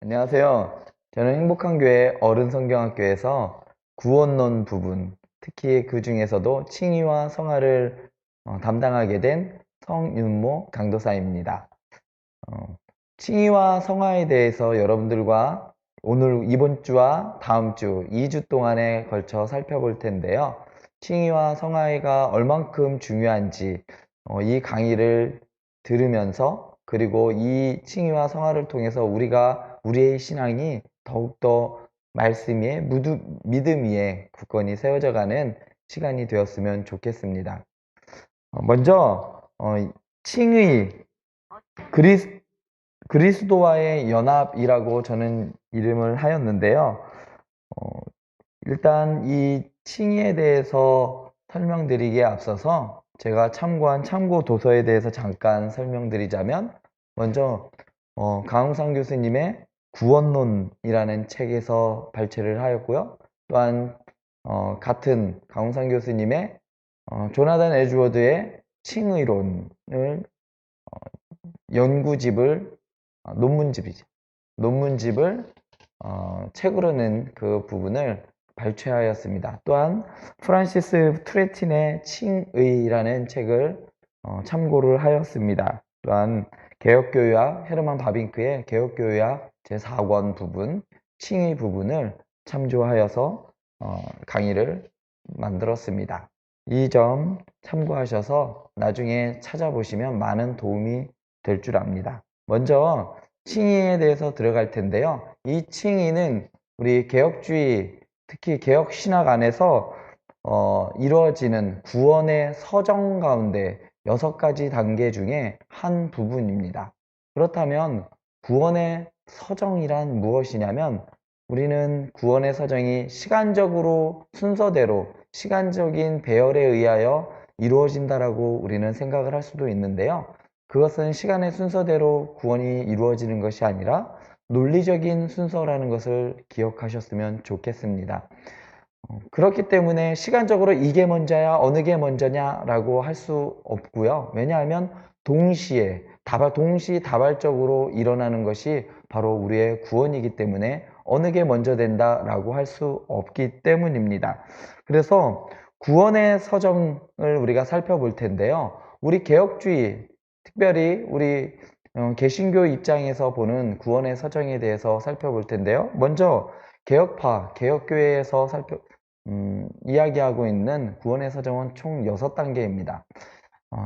안녕하세요. 저는 행복한교회 어른성경학교에서 구원론 부분, 특히 그 중에서도 칭의와 성화를 담당하게 된 성윤모 강도사입니다. 어, 칭의와 성화에 대해서 여러분들과 오늘 이번 주와 다음 주 2주 동안에 걸쳐 살펴볼 텐데요. 칭의와 성화가 얼만큼 중요한지 이 강의를 들으면서, 그리고 이 칭의와 성화를 통해서 우리의 신앙이 더욱더 말씀 위에 믿음 위에 굳건히 세워져 가는 시간이 되었으면 좋겠습니다. 먼저 칭의, 그리스도와의 연합이라고 저는 이름을 하였는데요. 어, 일단 이 칭의에 대해서 설명드리기에 앞서서 제가 참고한 참고 도서에 대해서 잠깐 설명드리자면, 먼저 강흥상 교수님의 구원론이라는 책에서 발췌를 하였고요. 또한 같은 강흥상 교수님의 조나단 에드워드의 칭의론을 연구집을 논문집이죠. 논문집을 책으로 낸 그 부분을 발췌하였습니다. 또한 프란시스 투레틴의 칭의라는 책을 참고를 하였습니다. 또한 개혁교회학 헤르만 바빙크의 개혁교회학 제4권 부분 칭의 부분을 참조하여서 강의를 만들었습니다. 이 점 참고하셔서 나중에 찾아보시면 많은 도움이 될 줄 압니다. 먼저 칭의에 대해서 들어갈 텐데요. 이 칭의는 우리 개혁주의, 특히 개혁신학 안에서 이루어지는 구원의 서정 가운데 6가지 단계 중에 한 부분입니다. 그렇다면 구원의 서정이란 무엇이냐면, 우리는 구원의 서정이 시간적으로 순서대로 시간적인 배열에 의하여 이루어진다라고 우리는 생각을 할 수도 있는데요. 그것은 시간의 순서대로 구원이 이루어지는 것이 아니라 논리적인 순서라는 것을 기억하셨으면 좋겠습니다. 그렇기 때문에 시간적으로 이게 먼저야 어느 게 먼저냐라고 할 수 없고요. 왜냐하면 동시다발적으로 일어나는 것이 바로 우리의 구원이기 때문에 어느 게 먼저 된다라고 할 수 없기 때문입니다. 그래서 구원의 서정을 우리가 살펴볼 텐데요. 우리 개혁주의, 특별히 우리 개신교 입장에서 보는 구원의 서정에 대해서 살펴볼 텐데요. 먼저 개혁파, 개혁교회에서 이야기하고 있는 구원의 서정은 총 6단계입니다.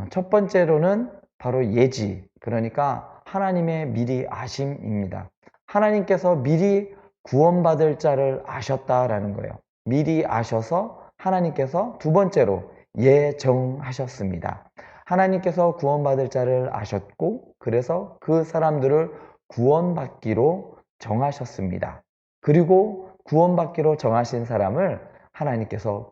첫 번째로는 바로 예지, 그러니까 하나님의 미리 아심입니다. 하나님께서 미리 구원받을 자를 아셨다라는 거예요. 미리 아셔서 하나님께서 두 번째로 예정하셨습니다. 하나님께서 구원받을 자를 아셨고, 그래서 그 사람들을 구원받기로 정하셨습니다. 그리고 구원받기로 정하신 사람을 하나님께서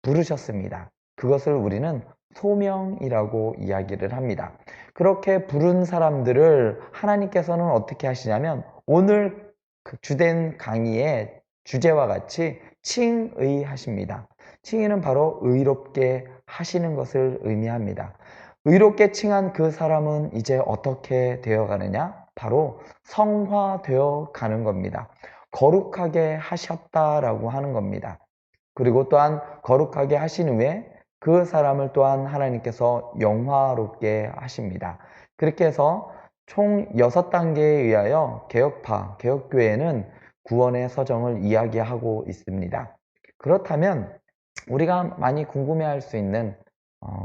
부르셨습니다. 그것을 우리는 소명이라고 이야기를 합니다. 그렇게 부른 사람들을 하나님께서는 어떻게 하시냐면, 오늘 그 주된 강의의 주제와 같이 칭의하십니다. 칭의는 바로 의롭게 하시는 것을 의미합니다. 의롭게 칭한 그 사람은 이제 어떻게 되어가느냐? 바로 성화되어 가는 겁니다. 거룩하게 하셨다라고 하는 겁니다. 그리고 또한 거룩하게 하신 후에 그 사람을 또한 하나님께서 영화롭게 하십니다. 그렇게 해서 총 6단계에 의하여 개혁파, 개혁교회는 구원의 서정을 이야기하고 있습니다. 그렇다면 우리가 많이 궁금해할 수 있는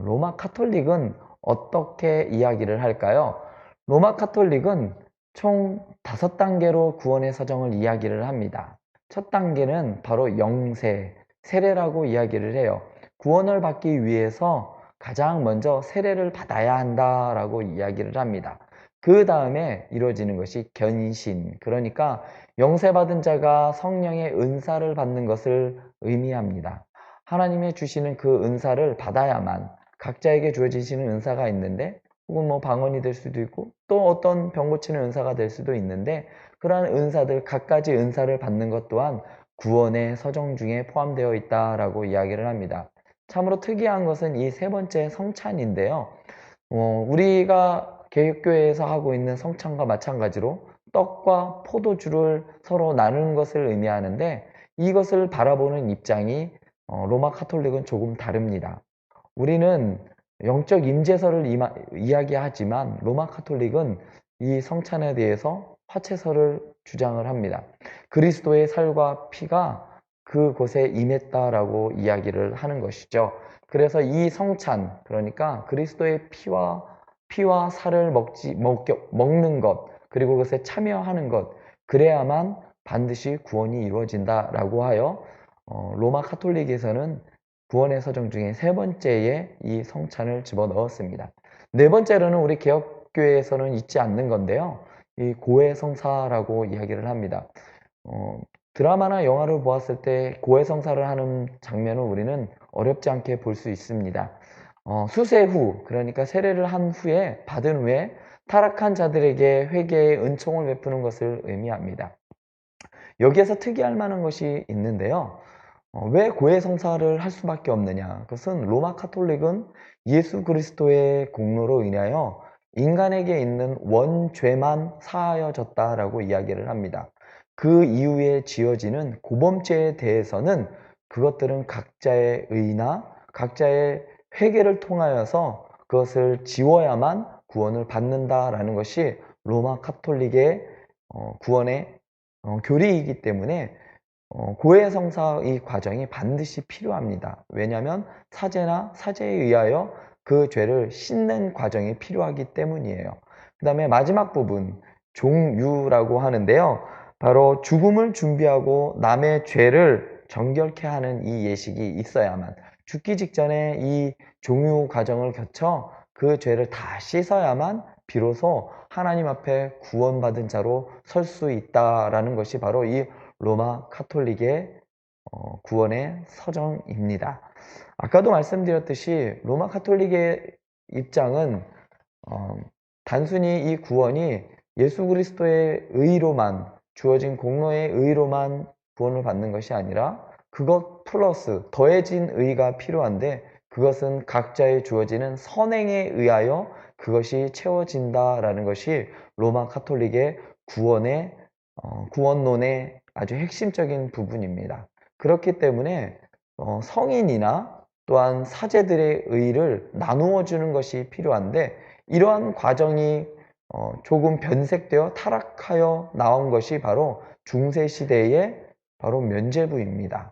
로마 카톨릭은 어떻게 이야기를 할까요? 로마 카톨릭은 총 5단계로 구원의 서정을 이야기를 합니다. 첫 단계는 바로 영세, 세례라고 이야기를 해요. 구원을 받기 위해서 가장 먼저 세례를 받아야 한다라고 이야기를 합니다. 그 다음에 이루어지는 것이 견신, 그러니까 영세받은 자가 성령의 은사를 받는 것을 의미합니다. 하나님의 주시는 그 은사를 받아야만, 각자에게 주어지시는 은사가 있는데, 혹은 뭐 방언이 될 수도 있고 또 어떤 병 고치는 은사가 될 수도 있는데, 그러한 은사들, 각가지 은사를 받는 것 또한 구원의 서정 중에 포함되어 있다라고 이야기를 합니다. 참으로 특이한 것은 이 세 번째 성찬인데요. 우리가 개혁교회에서 하고 있는 성찬과 마찬가지로 떡과 포도주를 서로 나누는 것을 의미하는데 이것을 바라보는 입장이 로마 카톨릭은 조금 다릅니다. 우리는 영적 임재설을 이야기하지만 로마 카톨릭은 이 성찬에 대해서 화채설을 주장을 합니다. 그리스도의 살과 피가 그곳에 임했다라고 이야기를 하는 것이죠. 그래서 이 성찬, 그러니까 그리스도의 피와 살을 먹는 것, 그리고 그것에 참여하는 것, 그래야만 반드시 구원이 이루어진다라고 하여 로마 카톨릭에서는 구원의 서정 중에 세 번째에 이 성찬을 집어넣었습니다. 네 번째로는 우리 개혁교회에서는 있지 않는 건데요. 이 고해성사라고 이야기를 합니다. 드라마나 영화를 보았을 때 고해성사를 하는 장면을 우리는 어렵지 않게 볼 수 있습니다. 수세 후, 그러니까 세례를 한 후에 받은 후에 타락한 자들에게 회개의 은총을 베푸는 것을 의미합니다. 여기에서 특이할 만한 것이 있는데요. 왜 고해성사를 할 수밖에 없느냐? 그것은 로마 카톨릭은 예수 그리스도의 공로로 인하여 인간에게 있는 원죄만 사하여졌다라고 이야기를 합니다. 그 이후에 지어지는 고범죄에 대해서는 그것들은 각자의 의나 각자의 회개를 통하여서 그것을 지워야만 구원을 받는다라는 것이 로마 카톨릭의 구원의 교리이기 때문에 고해성사 이 과정이 반드시 필요합니다. 왜냐하면 사제나 사제에 의하여 그 죄를 씻는 과정이 필요하기 때문이에요. 그 다음에 마지막 부분, 종유라고 하는데요. 바로 죽음을 준비하고 남의 죄를 정결케 하는 이 예식이 있어야만, 죽기 직전에 이 종유 과정을 거쳐 그 죄를 다 씻어야만 비로소 하나님 앞에 구원받은 자로 설 수 있다라는 것이 바로 이 로마 카톨릭의 구원의 서정입니다. 아까도 말씀드렸듯이 로마 카톨릭의 입장은 단순히 이 구원이 예수 그리스도의 의로만, 주어진 공로의 의로만 구원을 받는 것이 아니라 그것 플러스 더해진 의가 필요한데 그것은 각자에 주어지는 선행에 의하여 그것이 채워진다라는 것이 로마 카톨릭의 구원론의 아주 핵심적인 부분입니다. 그렇기 때문에 성인이나 또한 사제들의 의를 나누어 주는 것이 필요한데 이러한 과정이 조금 변색되어 타락하여 나온 것이 바로 중세시대의 바로 면죄부입니다.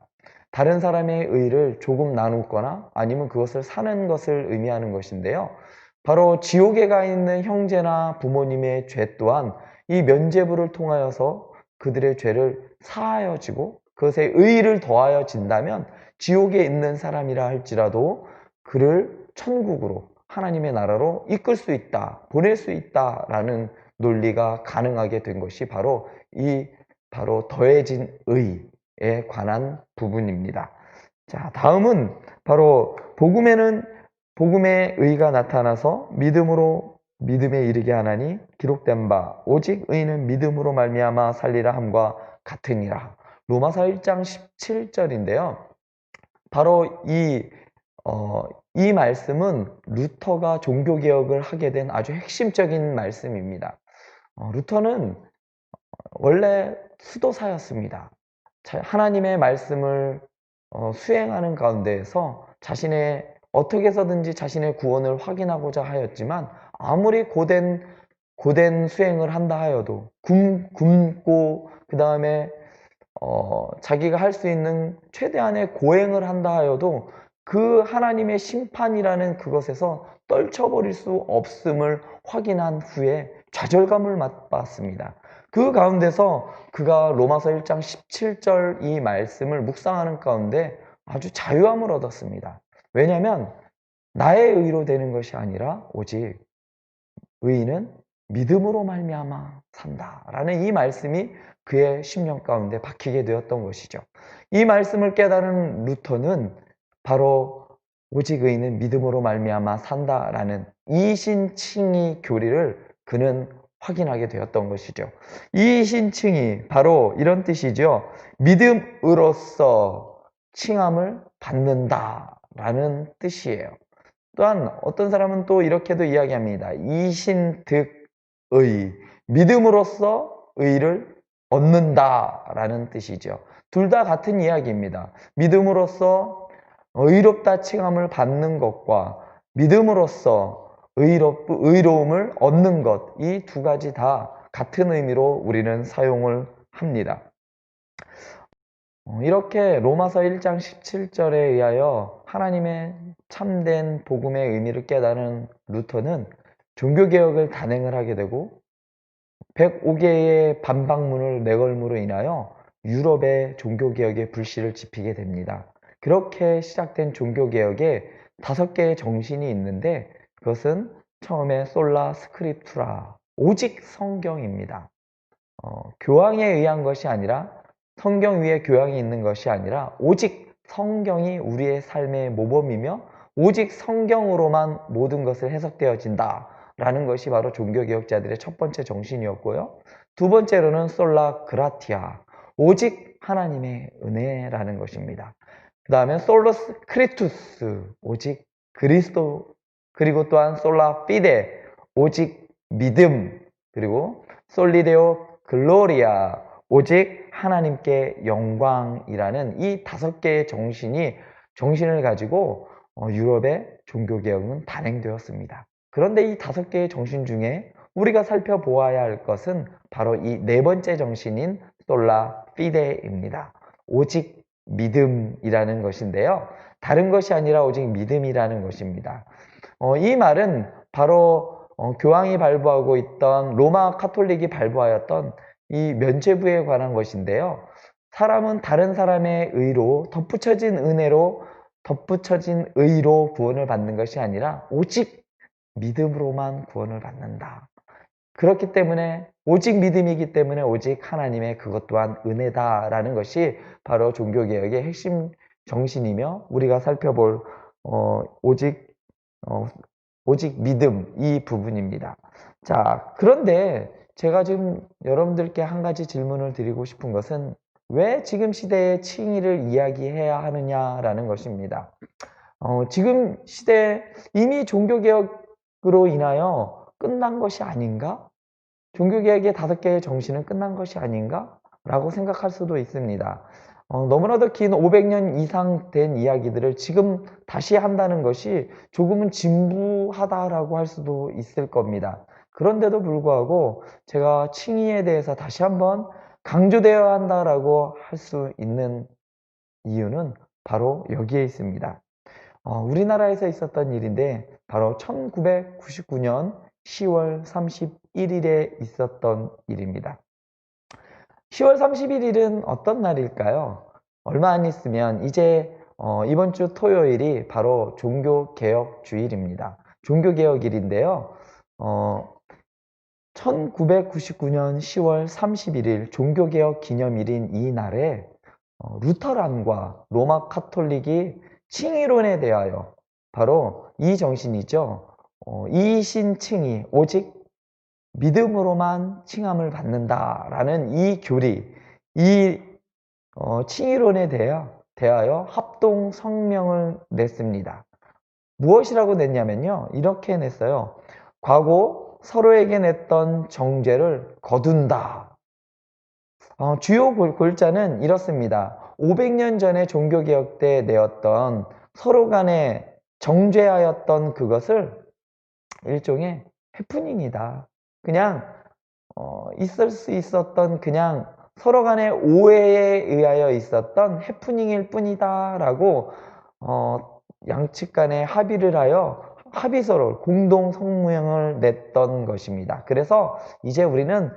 다른 사람의 의를 조금 나누거나 아니면 그것을 사는 것을 의미하는 것인데요. 바로 지옥에 가 있는 형제나 부모님의 죄 또한 이 면죄부를 통하여서 그들의 죄를 사하여지고 그것에 의의를 더하여 진다면 지옥에 있는 사람이라 할지라도 그를 천국으로 하나님의 나라로 이끌 수 있다, 보낼 수 있다라는 논리가 가능하게 된 것이 바로 더해진 의에 관한 부분입니다. 자, 다음은 바로 복음의 의가 나타나서 믿음에 이르게 하나니 기록된 바 오직 의인은 믿음으로 말미암아 살리라 함과 같으니라. 로마서 1장 17절인데요. 바로 이 말씀은 루터가 종교개혁을 하게 된 아주 핵심적인 말씀입니다. 루터는 원래 수도사였습니다. 하나님의 말씀을 수행하는 가운데에서 어떻게 해서든지 자신의 구원을 확인하고자 하였지만 아무리 고된 수행을 한다 하여도 굶고 그 다음에 자기가 할 수 있는 최대한의 고행을 한다 하여도 그 하나님의 심판이라는 그것에서 떨쳐버릴 수 없음을 확인한 후에 좌절감을 맛봤습니다. 그 가운데서 그가 로마서 1장 17절 이 말씀을 묵상하는 가운데 아주 자유함을 얻었습니다. 왜냐하면 나의 의로 되는 것이 아니라 오직 의인은 믿음으로 말미암아 산다라는 이 말씀이 그의 심령 가운데 박히게 되었던 것이죠. 이 말씀을 깨달은 루터는 바로 오직 의인은 믿음으로 말미암아 산다라는 이신칭의 교리를 그는 확인하게 되었던 것이죠. 이신칭의 바로 이런 뜻이죠. 믿음으로써 칭함을 받는다라는 뜻이에요. 또한 어떤 사람은 또 이렇게도 이야기합니다. 이신득의 믿음으로써 의를 얻는다라는 뜻이죠. 둘 다 같은 이야기입니다. 믿음으로써 의롭다 칭함을 받는 것과 믿음으로써 의로움을 얻는 것, 이 두 가지 다 같은 의미로 우리는 사용을 합니다. 이렇게 로마서 1장 17절에 의하여 하나님의 참된 복음의 의미를 깨달은 루터는 종교개혁을 단행을 하게 되고 105개의 반박문을 내걸므로 인하여 유럽의 종교개혁의 불씨를 지피게 됩니다. 그렇게 시작된 종교개혁에 5개의 정신이 있는데 그것은 처음에 솔라 스크립투라, 오직 성경입니다. 교황에 의한 것이 아니라 성경 위에 교황이 있는 것이 아니라 오직 성경이 우리의 삶의 모범이며 오직 성경으로만 모든 것을 해석되어진다 라는 것이 바로 종교개혁자들의 첫 번째 정신이었고요. 두 번째로는 솔라 그라티아, 오직 하나님의 은혜라는 것입니다. 그 다음에 솔로스 크리투스, 오직 그리스도, 그리고 또한 솔라 피데, 오직 믿음, 그리고 솔리데오 글로리아, 오직 하나님께 영광이라는 이 5개의 정신을 가지고 유럽의 종교개혁은 단행되었습니다. 그런데 이 5개의 정신 중에 우리가 살펴보아야 할 것은 바로 이 네 번째 정신인 솔라 피데입니다. 오직 믿음이라는 것인데요. 다른 것이 아니라 오직 믿음이라는 것입니다. 이 말은 바로 교황이 발부하고 있던 로마 카톨릭이 발부하였던 이 면죄부에 관한 것인데요. 사람은 다른 사람의 의로 덧붙여진 은혜로 덧붙여진 의로 구원을 받는 것이 아니라 오직 믿음으로만 구원을 받는다. 그렇기 때문에 오직 믿음이기 때문에 오직 하나님의 그것 또한 은혜다라는 것이 바로 종교개혁의 핵심 정신이며 우리가 살펴볼 오직 믿음 이 부분입니다. 자, 그런데 제가 지금 여러분들께 한 가지 질문을 드리고 싶은 것은 왜 지금 시대의 칭의를 이야기해야 하느냐라는 것입니다. 지금 시대에 이미 종교개혁으로 인하여 끝난 것이 아닌가? 종교개혁의 5개의 정신은 끝난 것이 아닌가? 라고 생각할 수도 있습니다. 너무나도 긴 500년 이상 된 이야기들을 지금 다시 한다는 것이 조금은 진부하다라고 할 수도 있을 겁니다. 그런데도 불구하고 제가 칭의에 대해서 다시 한번 강조되어야 한다라고 할 수 있는 이유는 바로 여기에 있습니다. 우리나라에서 있었던 일인데 바로 1999년 10월 31일에 있었던 일입니다. 10월 31일은 어떤 날일까요? 얼마 안 있으면 이제 이번 주 토요일이 바로 종교개혁 주일입니다. 종교개혁일인데요. 1999년 10월 31일 종교개혁 기념일인 이 날에 루터란과 로마 카톨릭이 칭의론에 대하여 바로 이 정신이죠. 이신칭의, 오직 믿음으로만 칭함을 받는다라는 이 교리, 이 칭의론에 대하여 합동 성명을 냈습니다. 무엇이라고 냈냐면요. 이렇게 냈어요. 과거 서로에게 냈던 정죄를 거둔다. 주요 골자는 이렇습니다. 500년 전에 종교개혁 때 내었던 서로 간에 정죄하였던 그것을 일종의 해프닝이다. 그냥 있을 수 있었던 그냥 서로 간의 오해에 의하여 있었던 해프닝일 뿐이다 라고 양측 간에 합의를 하여 합의서를 공동 성명을 냈던 것입니다. 그래서 이제 우리는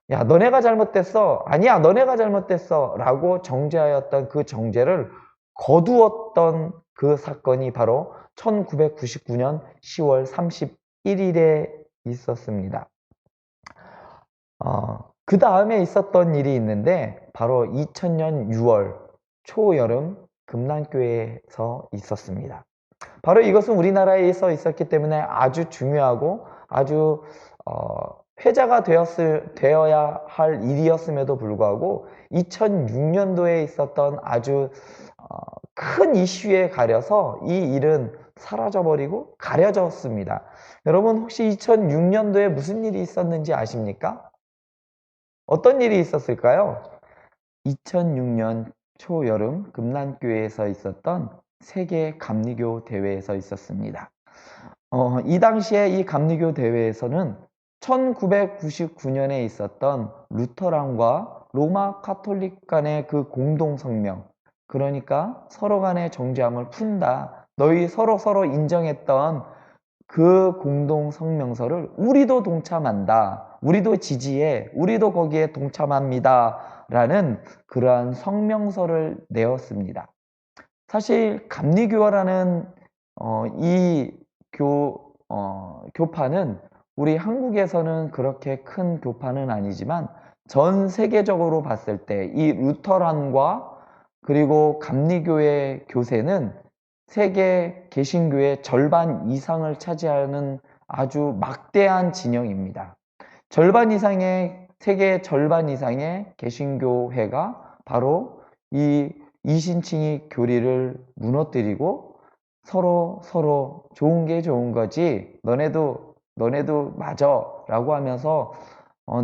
야 너네가 잘못됐어, 아니야 너네가 잘못됐어 라고 정죄하였던 그 정죄를 거두었던 그 사건이 바로 1999년 10월 31일에 있었습니다. 그 다음에 있었던 일이 있는데 바로 2000년 6월 초여름 금난교회에서 있었습니다. 바로 이것은 우리나라에서 있었기 때문에 아주 중요하고 아주 회자가 되어야 할 일이었음에도 불구하고 2006년도에 있었던 아주 큰 이슈에 가려서 이 일은 사라져버리고 가려졌습니다. 여러분 혹시 2006년도에 무슨 일이 있었는지 아십니까? 어떤 일이 있었을까요? 2006년 초여름 금난교회에서 있었던 세계 감리교 대회에서 있었습니다. 이 당시에 이 감리교 대회에서는 1999년에 있었던 루터랑과 로마 카톨릭 간의 그 공동 성명, 그러니까 서로 간의 정죄함을 푼다. 너희 서로 인정했던 그 공동 성명서를 우리도 동참한다. 우리도 지지해. 우리도 거기에 동참합니다. 라는 그러한 성명서를 내었습니다. 사실 감리교라는 이 교파는 우리 한국에서는 그렇게 큰 교파는 아니지만 전 세계적으로 봤을 때 이 루터란과 그리고 감리교의 교세는 세계 개신교의 절반 이상을 차지하는 아주 막대한 진영입니다. 세계 절반 이상의 개신교회가 바로 이 이신칭의 교리를 무너뜨리고 서로 좋은 게 좋은 거지 너네도 맞아 라고 하면서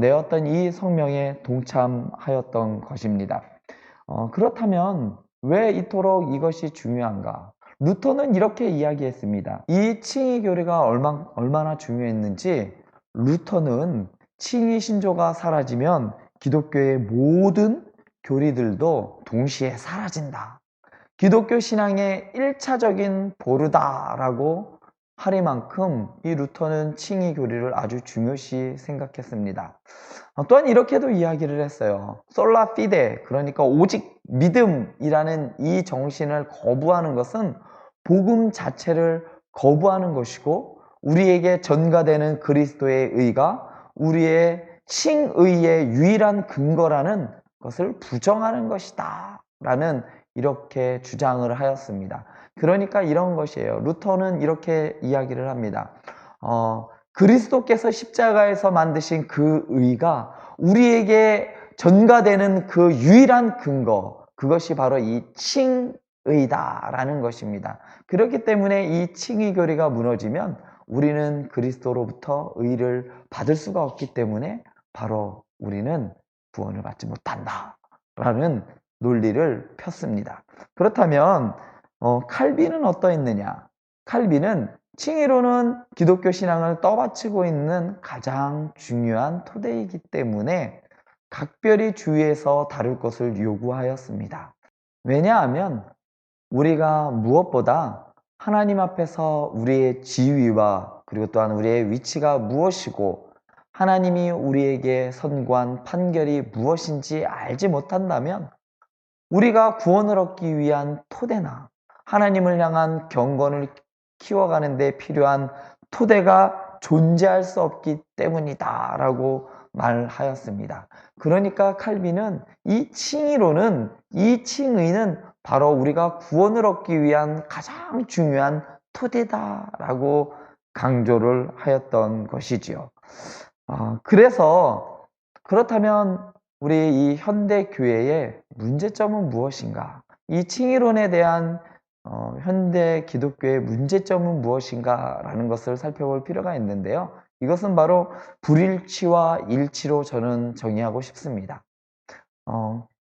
내었던 이 성명에 동참하였던 것입니다. 그렇다면 왜 이토록 이것이 중요한가? 루터는 이렇게 이야기했습니다. 이 칭의 교리가 얼마나 중요했는지 루터는 칭의 신조가 사라지면 기독교의 모든 교리들도 동시에 사라진다. 기독교 신앙의 1차적인 보루다라고 하리만큼 이 루터는 칭의 교리를 아주 중요시 생각했습니다. 또한 이렇게도 이야기를 했어요. 솔라 피데, 그러니까 오직 믿음이라는 이 정신을 거부하는 것은 복음 자체를 거부하는 것이고 우리에게 전가되는 그리스도의 의가 우리의 칭의의 유일한 근거라는 것을 부정하는 것이다 라는 이렇게 주장을 하였습니다. 그러니까 이런 것이에요. 루터는 이렇게 이야기를 합니다. 그리스도께서 십자가에서 만드신 그 의가 우리에게 전가되는 그 유일한 근거, 그것이 바로 이 칭의다라는 것입니다. 그렇기 때문에 이 칭의 교리가 무너지면 우리는 그리스도로부터 의를 받을 수가 없기 때문에 바로 우리는 구원을 받지 못한다라는 논리를 폈습니다. 그렇다면 칼빈은 어떠했느냐? 칼빈은 칭의로는 기독교 신앙을 떠받치고 있는 가장 중요한 토대이기 때문에 각별히 주의해서 다룰 것을 요구하였습니다. 왜냐하면 우리가 무엇보다 하나님 앞에서 우리의 지위와 그리고 또한 우리의 위치가 무엇이고 하나님이 우리에게 선고한 판결이 무엇인지 알지 못한다면 우리가 구원을 얻기 위한 토대나 하나님을 향한 경건을 키워가는 데 필요한 토대가 존재할 수 없기 때문이다 라고 말하였습니다. 그러니까 칼빈은 이 칭의는 바로 우리가 구원을 얻기 위한 가장 중요한 토대다 라고 강조를 하였던 것이지요. 그렇다면 우리 이 현대 교회의 문제점은 무엇인가? 이 칭의론에 대한 현대 기독교의 문제점은 무엇인가? 라는 것을 살펴볼 필요가 있는데요. 이것은 바로 불일치와 일치로 저는 정의하고 싶습니다.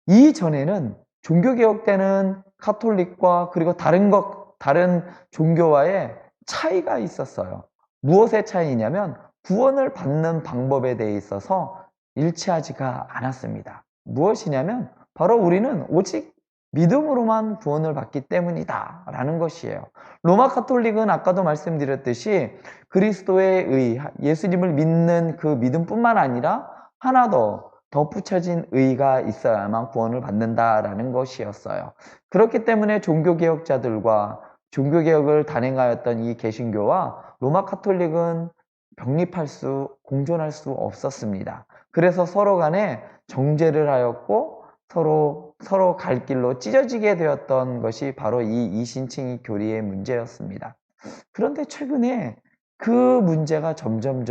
이전에는 종교개혁 때는 카톨릭과 그리고 다른 종교와의 차이가 있었어요. 무엇의 차이냐면 구원을 받는 방법에 대해 있어서 일치하지가 않았습니다. 무엇이냐면 바로 우리는 오직 믿음으로만 구원을 받기 때문이다 라는 것이에요. 로마 카톨릭은 아까도 말씀드렸듯이 그리스도의 의, 예수님을 믿는 그 믿음뿐만 아니라 하나 더 덧붙여진 의가 있어야만 구원을 받는다라는 것이었어요. 그렇기 때문에 종교개혁자들과 종교개혁을 단행하였던 이 개신교와 로마 카톨릭은 공존할 수 없었습니다. 그래서 서로 간에 정죄를 하였고 서로 갈 길로 찢어지게 되었던 것이 바로 이 이신칭의 교리의 문제였습니다. 그런데 최근에 그 문제가 점점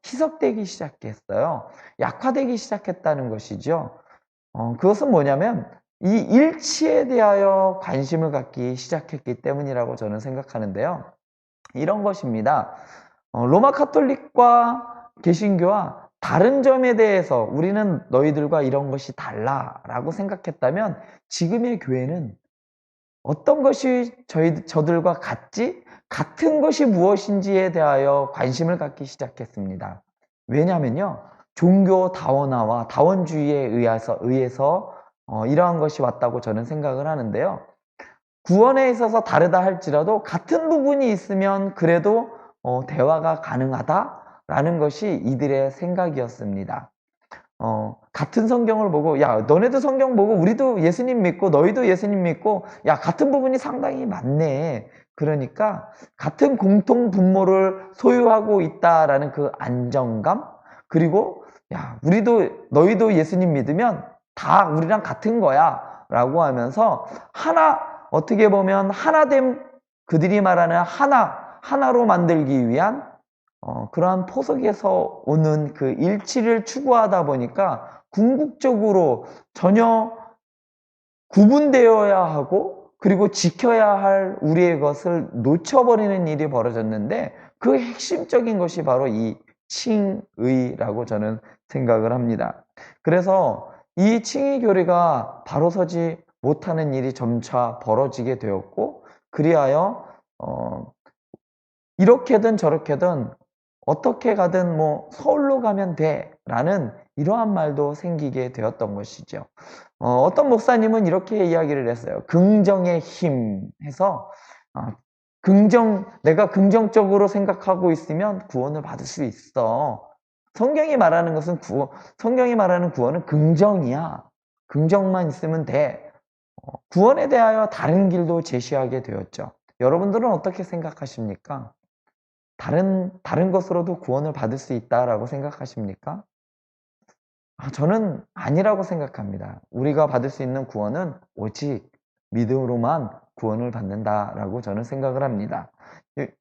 희석되기 시작했어요. 약화되기 시작했다는 것이죠. 그것은 뭐냐면 이 일치에 대하여 관심을 갖기 시작했기 때문이라고 저는 생각하는데요. 이런 것입니다. 로마 카톨릭과 개신교와 다른 점에 대해서 우리는 너희들과 이런 것이 달라라고 생각했다면 지금의 교회는 어떤 것이 저들과 같지? 같은 것이 무엇인지에 대하여 관심을 갖기 시작했습니다. 왜냐하면요, 종교 다원화와 다원주의에 의해서 이러한 것이 왔다고 저는 생각을 하는데요. 구원에 있어서 다르다 할지라도 같은 부분이 있으면 그래도 대화가 가능하다라는 것이 이들의 생각이었습니다. 같은 성경을 보고, 야, 너네도 성경 보고, 우리도 예수님 믿고, 너희도 예수님 믿고, 야, 같은 부분이 상당히 많네. 그러니까, 같은 공통 분모를 소유하고 있다라는 그 안정감, 그리고, 야, 너희도 예수님 믿으면 다 우리랑 같은 거야. 라고 하면서, 어떻게 보면 하나됨, 그들이 말하는 하나로 만들기 위한 그러한 포석에서 오는 그 일치를 추구하다 보니까 궁극적으로 전혀 구분되어야 하고 그리고 지켜야 할 우리의 것을 놓쳐버리는 일이 벌어졌는데 그 핵심적인 것이 바로 이 칭의라고 저는 생각을 합니다. 그래서 이 칭의 교리가 바로 서지 못하는 일이 점차 벌어지게 되었고 그리하여 이렇게든 저렇게든 어떻게 가든 뭐 서울로 가면 돼 라는 이러한 말도 생기게 되었던 것이죠. 어떤 목사님은 이렇게 이야기를 했어요. 긍정의 힘 해서 내가 긍정적으로 생각하고 있으면 구원을 받을 수 있어. 성경이 말하는 구원은 긍정이야. 긍정만 있으면 돼. 구원에 대하여 다른 길도 제시하게 되었죠. 여러분들은 어떻게 생각하십니까? 다른 것으로도 구원을 받을 수 있다라고 생각하십니까? 저는 아니라고 생각합니다. 우리가 받을 수 있는 구원은 오직 믿음으로만 구원을 받는다라고 저는 생각을 합니다.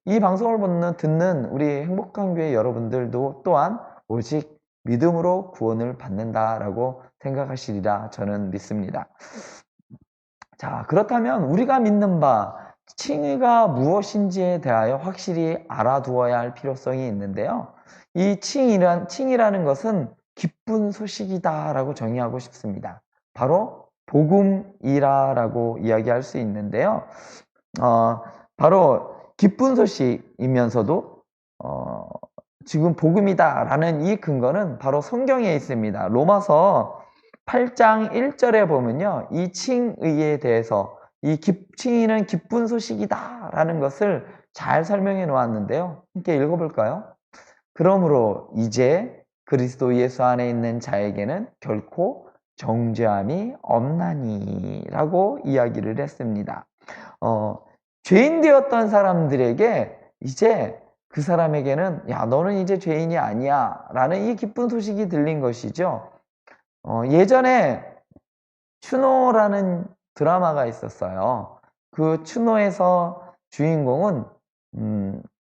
이 방송을 듣는 우리 행복한 교회 여러분들도 또한 오직 믿음으로 구원을 받는다라고 생각하시리라 저는 믿습니다. 자, 그렇다면 우리가 믿는 바 칭의가 무엇인지에 대하여 확실히 알아두어야 할 필요성이 있는데요. 이 칭이라는 것은 기쁜 소식이다라고 정의하고 싶습니다. 바로 복음이라고 이야기할 수 있는데요. 바로 기쁜 소식이면서도 지금 복음이다라는 이 근거는 바로 성경에 있습니다. 로마서 8장 1절에 보면요. 이 칭의에 대해서 이 칭의는 기쁜 소식이다 라는 것을 잘 설명해 놓았는데요. 함께 읽어볼까요? 그러므로 이제 그리스도 예수 안에 있는 자에게는 결코 정죄함이 없나니 라고 이야기를 했습니다. 죄인 되었던 사람들에게 이제 그 사람에게는 야, 너는 이제 죄인이 아니야 라는 이 기쁜 소식이 들린 것이죠. 예전에 추노라는 드라마가 있었어요. 그 추노에서 주인공은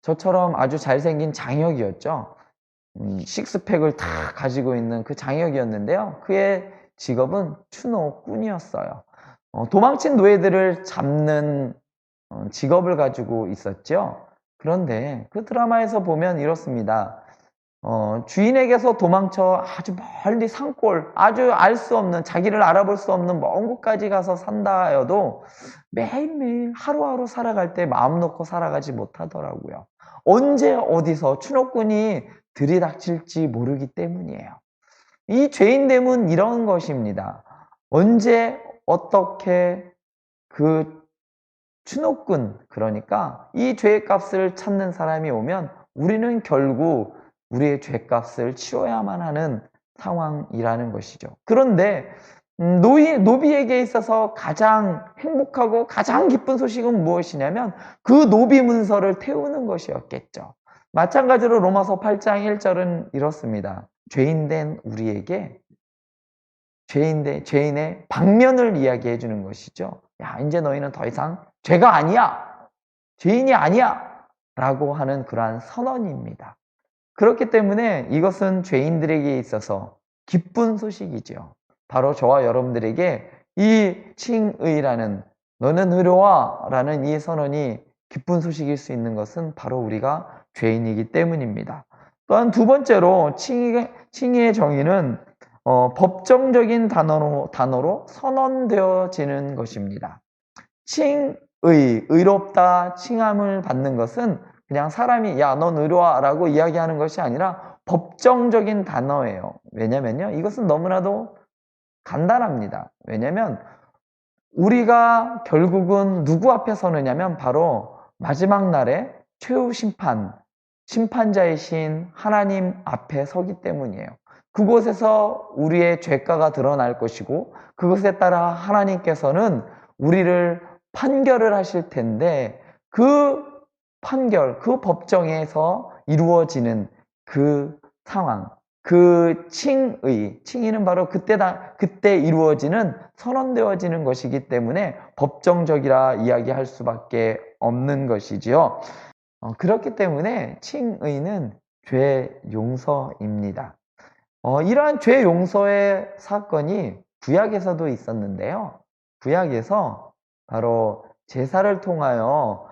저처럼 아주 잘생긴 장혁이었죠. 식스팩을 다 가지고 있는 그 장혁이었는데요. 그의 직업은 추노꾼이었어요. 도망친 노예들을 잡는 직업을 가지고 있었죠. 그런데 그 드라마에서 보면 이렇습니다. 주인에게서 도망쳐 아주 멀리 산골, 아주 알 수 없는, 자기를 알아볼 수 없는 먼 곳까지 가서 산다 하여도 매일매일 하루하루 살아갈 때 마음 놓고 살아가지 못하더라고요. 언제 어디서 추노꾼이 들이닥칠지 모르기 때문이에요. 이 죄인됨은 이런 것입니다. 언제 어떻게 그 추노꾼, 그러니까 이 죄값을 찾는 사람이 오면 우리는 결국 우리의 죄값을 치워야만 하는 상황이라는 것이죠. 그런데 노비에게 있어서 가장 행복하고 가장 기쁜 소식은 무엇이냐면 그 노비 문서를 태우는 것이었겠죠. 마찬가지로 로마서 8장 1절은 이렇습니다. 죄인된 우리에게 죄인의 방면을 이야기해 주는 것이죠. 야, 이제 너희는 더 이상 죄가 아니야. 죄인이 아니야. 라고 하는 그러한 선언입니다. 그렇기 때문에 이것은 죄인들에게 있어서 기쁜 소식이죠. 바로 저와 여러분들에게 이 칭의라는 너는 의로와 라는 이 선언이 기쁜 소식일 수 있는 것은 바로 우리가 죄인이기 때문입니다. 또한 두 번째로 칭의의 정의는 법정적인 단어로 선언되어지는 것입니다. 의롭다, 칭함을 받는 것은 그냥 사람이 야, 넌 의로와 라고 이야기하는 것이 아니라 법정적인 단어예요. 왜냐면요, 이것은 너무나도 간단합니다. 왜냐면 우리가 결국은 누구 앞에 서느냐면 바로 마지막 날에 최후 심판자이신 하나님 앞에 서기 때문이에요. 그곳에서 우리의 죄가가 드러날 것이고 그것에 따라 하나님께서는 우리를 판결을 하실 텐데 그 판결, 그 법정에서 이루어지는 그 상황, 그 칭의는 바로 그때 이루어지는 선언되어지는 것이기 때문에 법정적이라 이야기할 수밖에 없는 것이지요. 그렇기 때문에 칭의는 죄 용서입니다. 이러한 죄 용서의 사건이 구약에서도 있었는데요. 구약에서 바로 제사를 통하여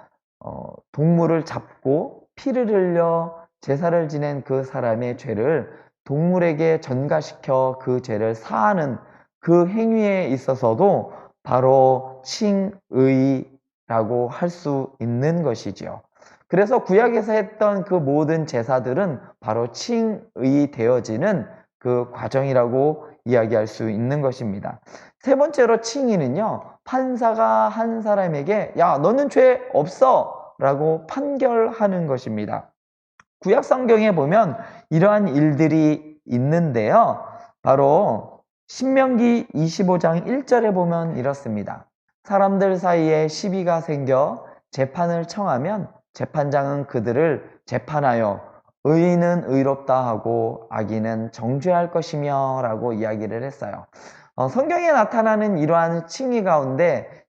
동물을 잡고 피를 흘려 제사를 지낸 그 사람의 죄를 동물에게 전가시켜 그 죄를 사하는 그 행위에 있어서도 바로 칭의라고 할 수 있는 것이지요. 그래서 구약에서 했던 그 모든 제사들은 바로 칭의 되어지는 그 과정이라고 이야기할 수 있는 것입니다. 세 번째로 칭의는요, 판사가 한 사람에게 야, 너는 죄 없어 라고 판결하는 것입니다. 구약 성경에 보면 이러한 일들이 있는데요. 바로 신명기 25장 1절에 보면 이렇습니다. 사람들 사이에 시비가 생겨 재판을 청하면 재판장은 그들을 재판하여 의인은 의롭다 하고 악인은 정죄할 것이며 라고 이야기를 했어요. 성경에 나타나는 이러한 칭의 가운데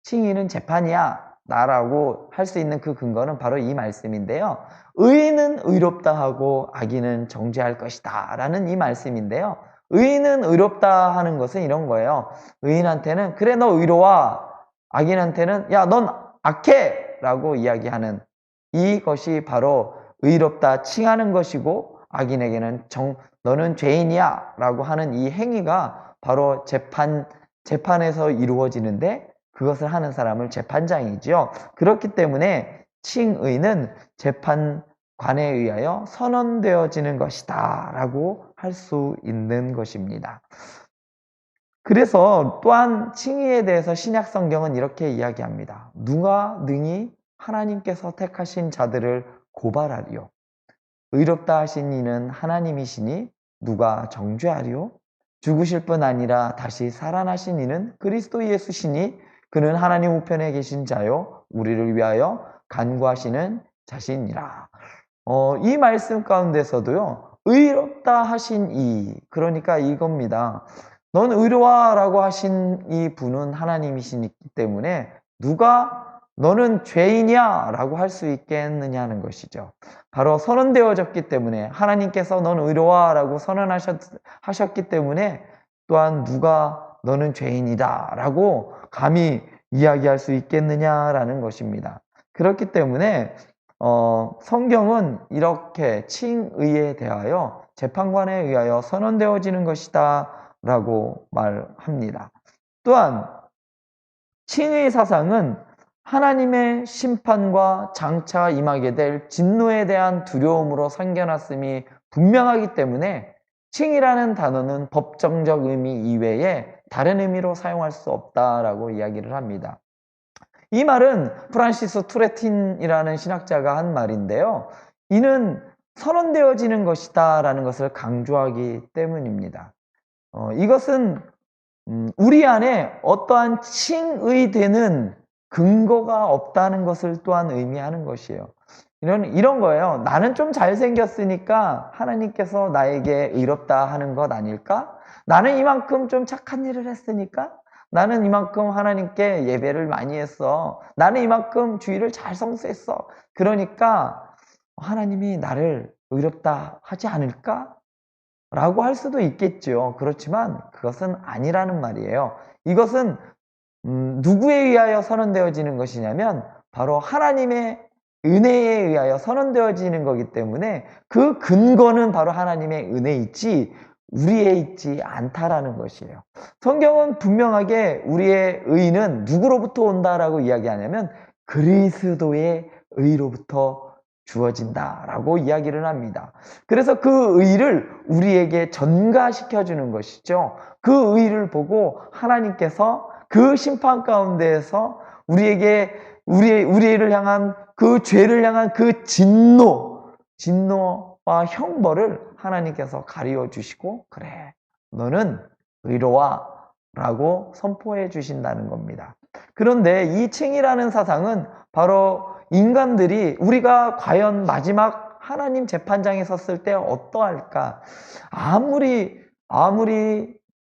칭의는 재판이야 나라고 할 수 있는 그 근거는 바로 이 말씀인데요. 의인은 의롭다 하고 악인은 정죄할 것이다 라는 이 말씀인데요. 의인은 의롭다 하는 것은 이런 거예요. 의인한테는 그래 너 의로워, 악인한테는 야 넌 악해 라고 이야기하는 이것이 바로 의롭다 칭하는 것이고, 악인에게는 너는 죄인이야 라고 하는 이 행위가 바로 재판에서 이루어지는데 그것을 하는 사람을 재판장이지요. 그렇기 때문에 칭의는 재판관에 의하여 선언되어지는 것이다 라고 할 수 있는 것입니다. 그래서 또한 칭의에 대해서 신약 성경은 이렇게 이야기합니다. 누가 능히 하나님께서 택하신 자들을 고발하리요? 의롭다 하신 이는 하나님이시니 누가 정죄하리요? 죽으실 뿐 아니라 다시 살아나신 이는 그리스도 예수시니 그는 하나님 우편에 계신 자요 우리를 위하여 간구하시는 자신이라. 이 말씀 가운데서도요, 의롭다 하신 이, 그러니까 이겁니다. 넌 의로와 라고 하신 이 분은 하나님이시기 때문에 누가 너는 죄인이야 라고 할 수 있겠느냐는 것이죠. 바로 선언되어졌기 때문에 하나님께서 넌 의로와 라고 선언하셨기 때문에 또한 누가 너는 죄인이다 라고 감히 이야기할 수 있겠느냐라는 것입니다. 그렇기 때문에 성경은 이렇게 칭의에 대하여 재판관에 의하여 선언되어지는 것이다 라고 말합니다. 또한 칭의 사상은 하나님의 심판과 장차 임하게 될 진노에 대한 두려움으로 삼겨놨음이 분명하기 때문에 칭의라는 단어는 법정적 의미 이외에 다른 의미로 사용할 수 없다라고 이야기를 합니다. 이 말은 프란시스 투레틴이라는 신학자가 한 말인데요. 이는 선언되어지는 것이다 라는 것을 강조하기 때문입니다. 이것은 우리 안에 어떠한 칭의되는 근거가 없다는 것을 또한 의미하는 것이에요. 이런 거예요. 나는 좀 잘생겼으니까 하나님께서 나에게 의롭다 하는 것 아닐까? 나는 이만큼 좀 착한 일을 했으니까? 나는 이만큼 하나님께 예배를 많이 했어. 나는 이만큼 주일을 잘 성수했어. 그러니까 하나님이 나를 의롭다 하지 않을까? 라고 할 수도 있겠죠. 그렇지만 그것은 아니라는 말이에요. 이것은 누구에 의하여 선언되어지는 것이냐면 바로 하나님의 은혜에 의하여 선언되어지는 거기 때문에 그 근거는 바로 하나님의 은혜에 있지 우리에 있지 않다라는 것이에요. 성경은 분명하게 우리의 의는 누구로부터 온다라고 이야기하냐면 그리스도의 의로부터 주어진다라고 이야기를 합니다. 그래서 그 의를 우리에게 전가시켜 주는 것이죠. 그 의를 보고 하나님께서 그 심판 가운데에서 우리에게 우리를 향한 그 죄를 향한 그 진노와 형벌을 하나님께서 가리워 주시고 그래 너는 의로와 라고 선포해 주신다는 겁니다. 그런데 이 칭이라는 사상은 바로 인간들이 우리가 과연 마지막 하나님 재판장에 섰을 때 어떠할까? 아무리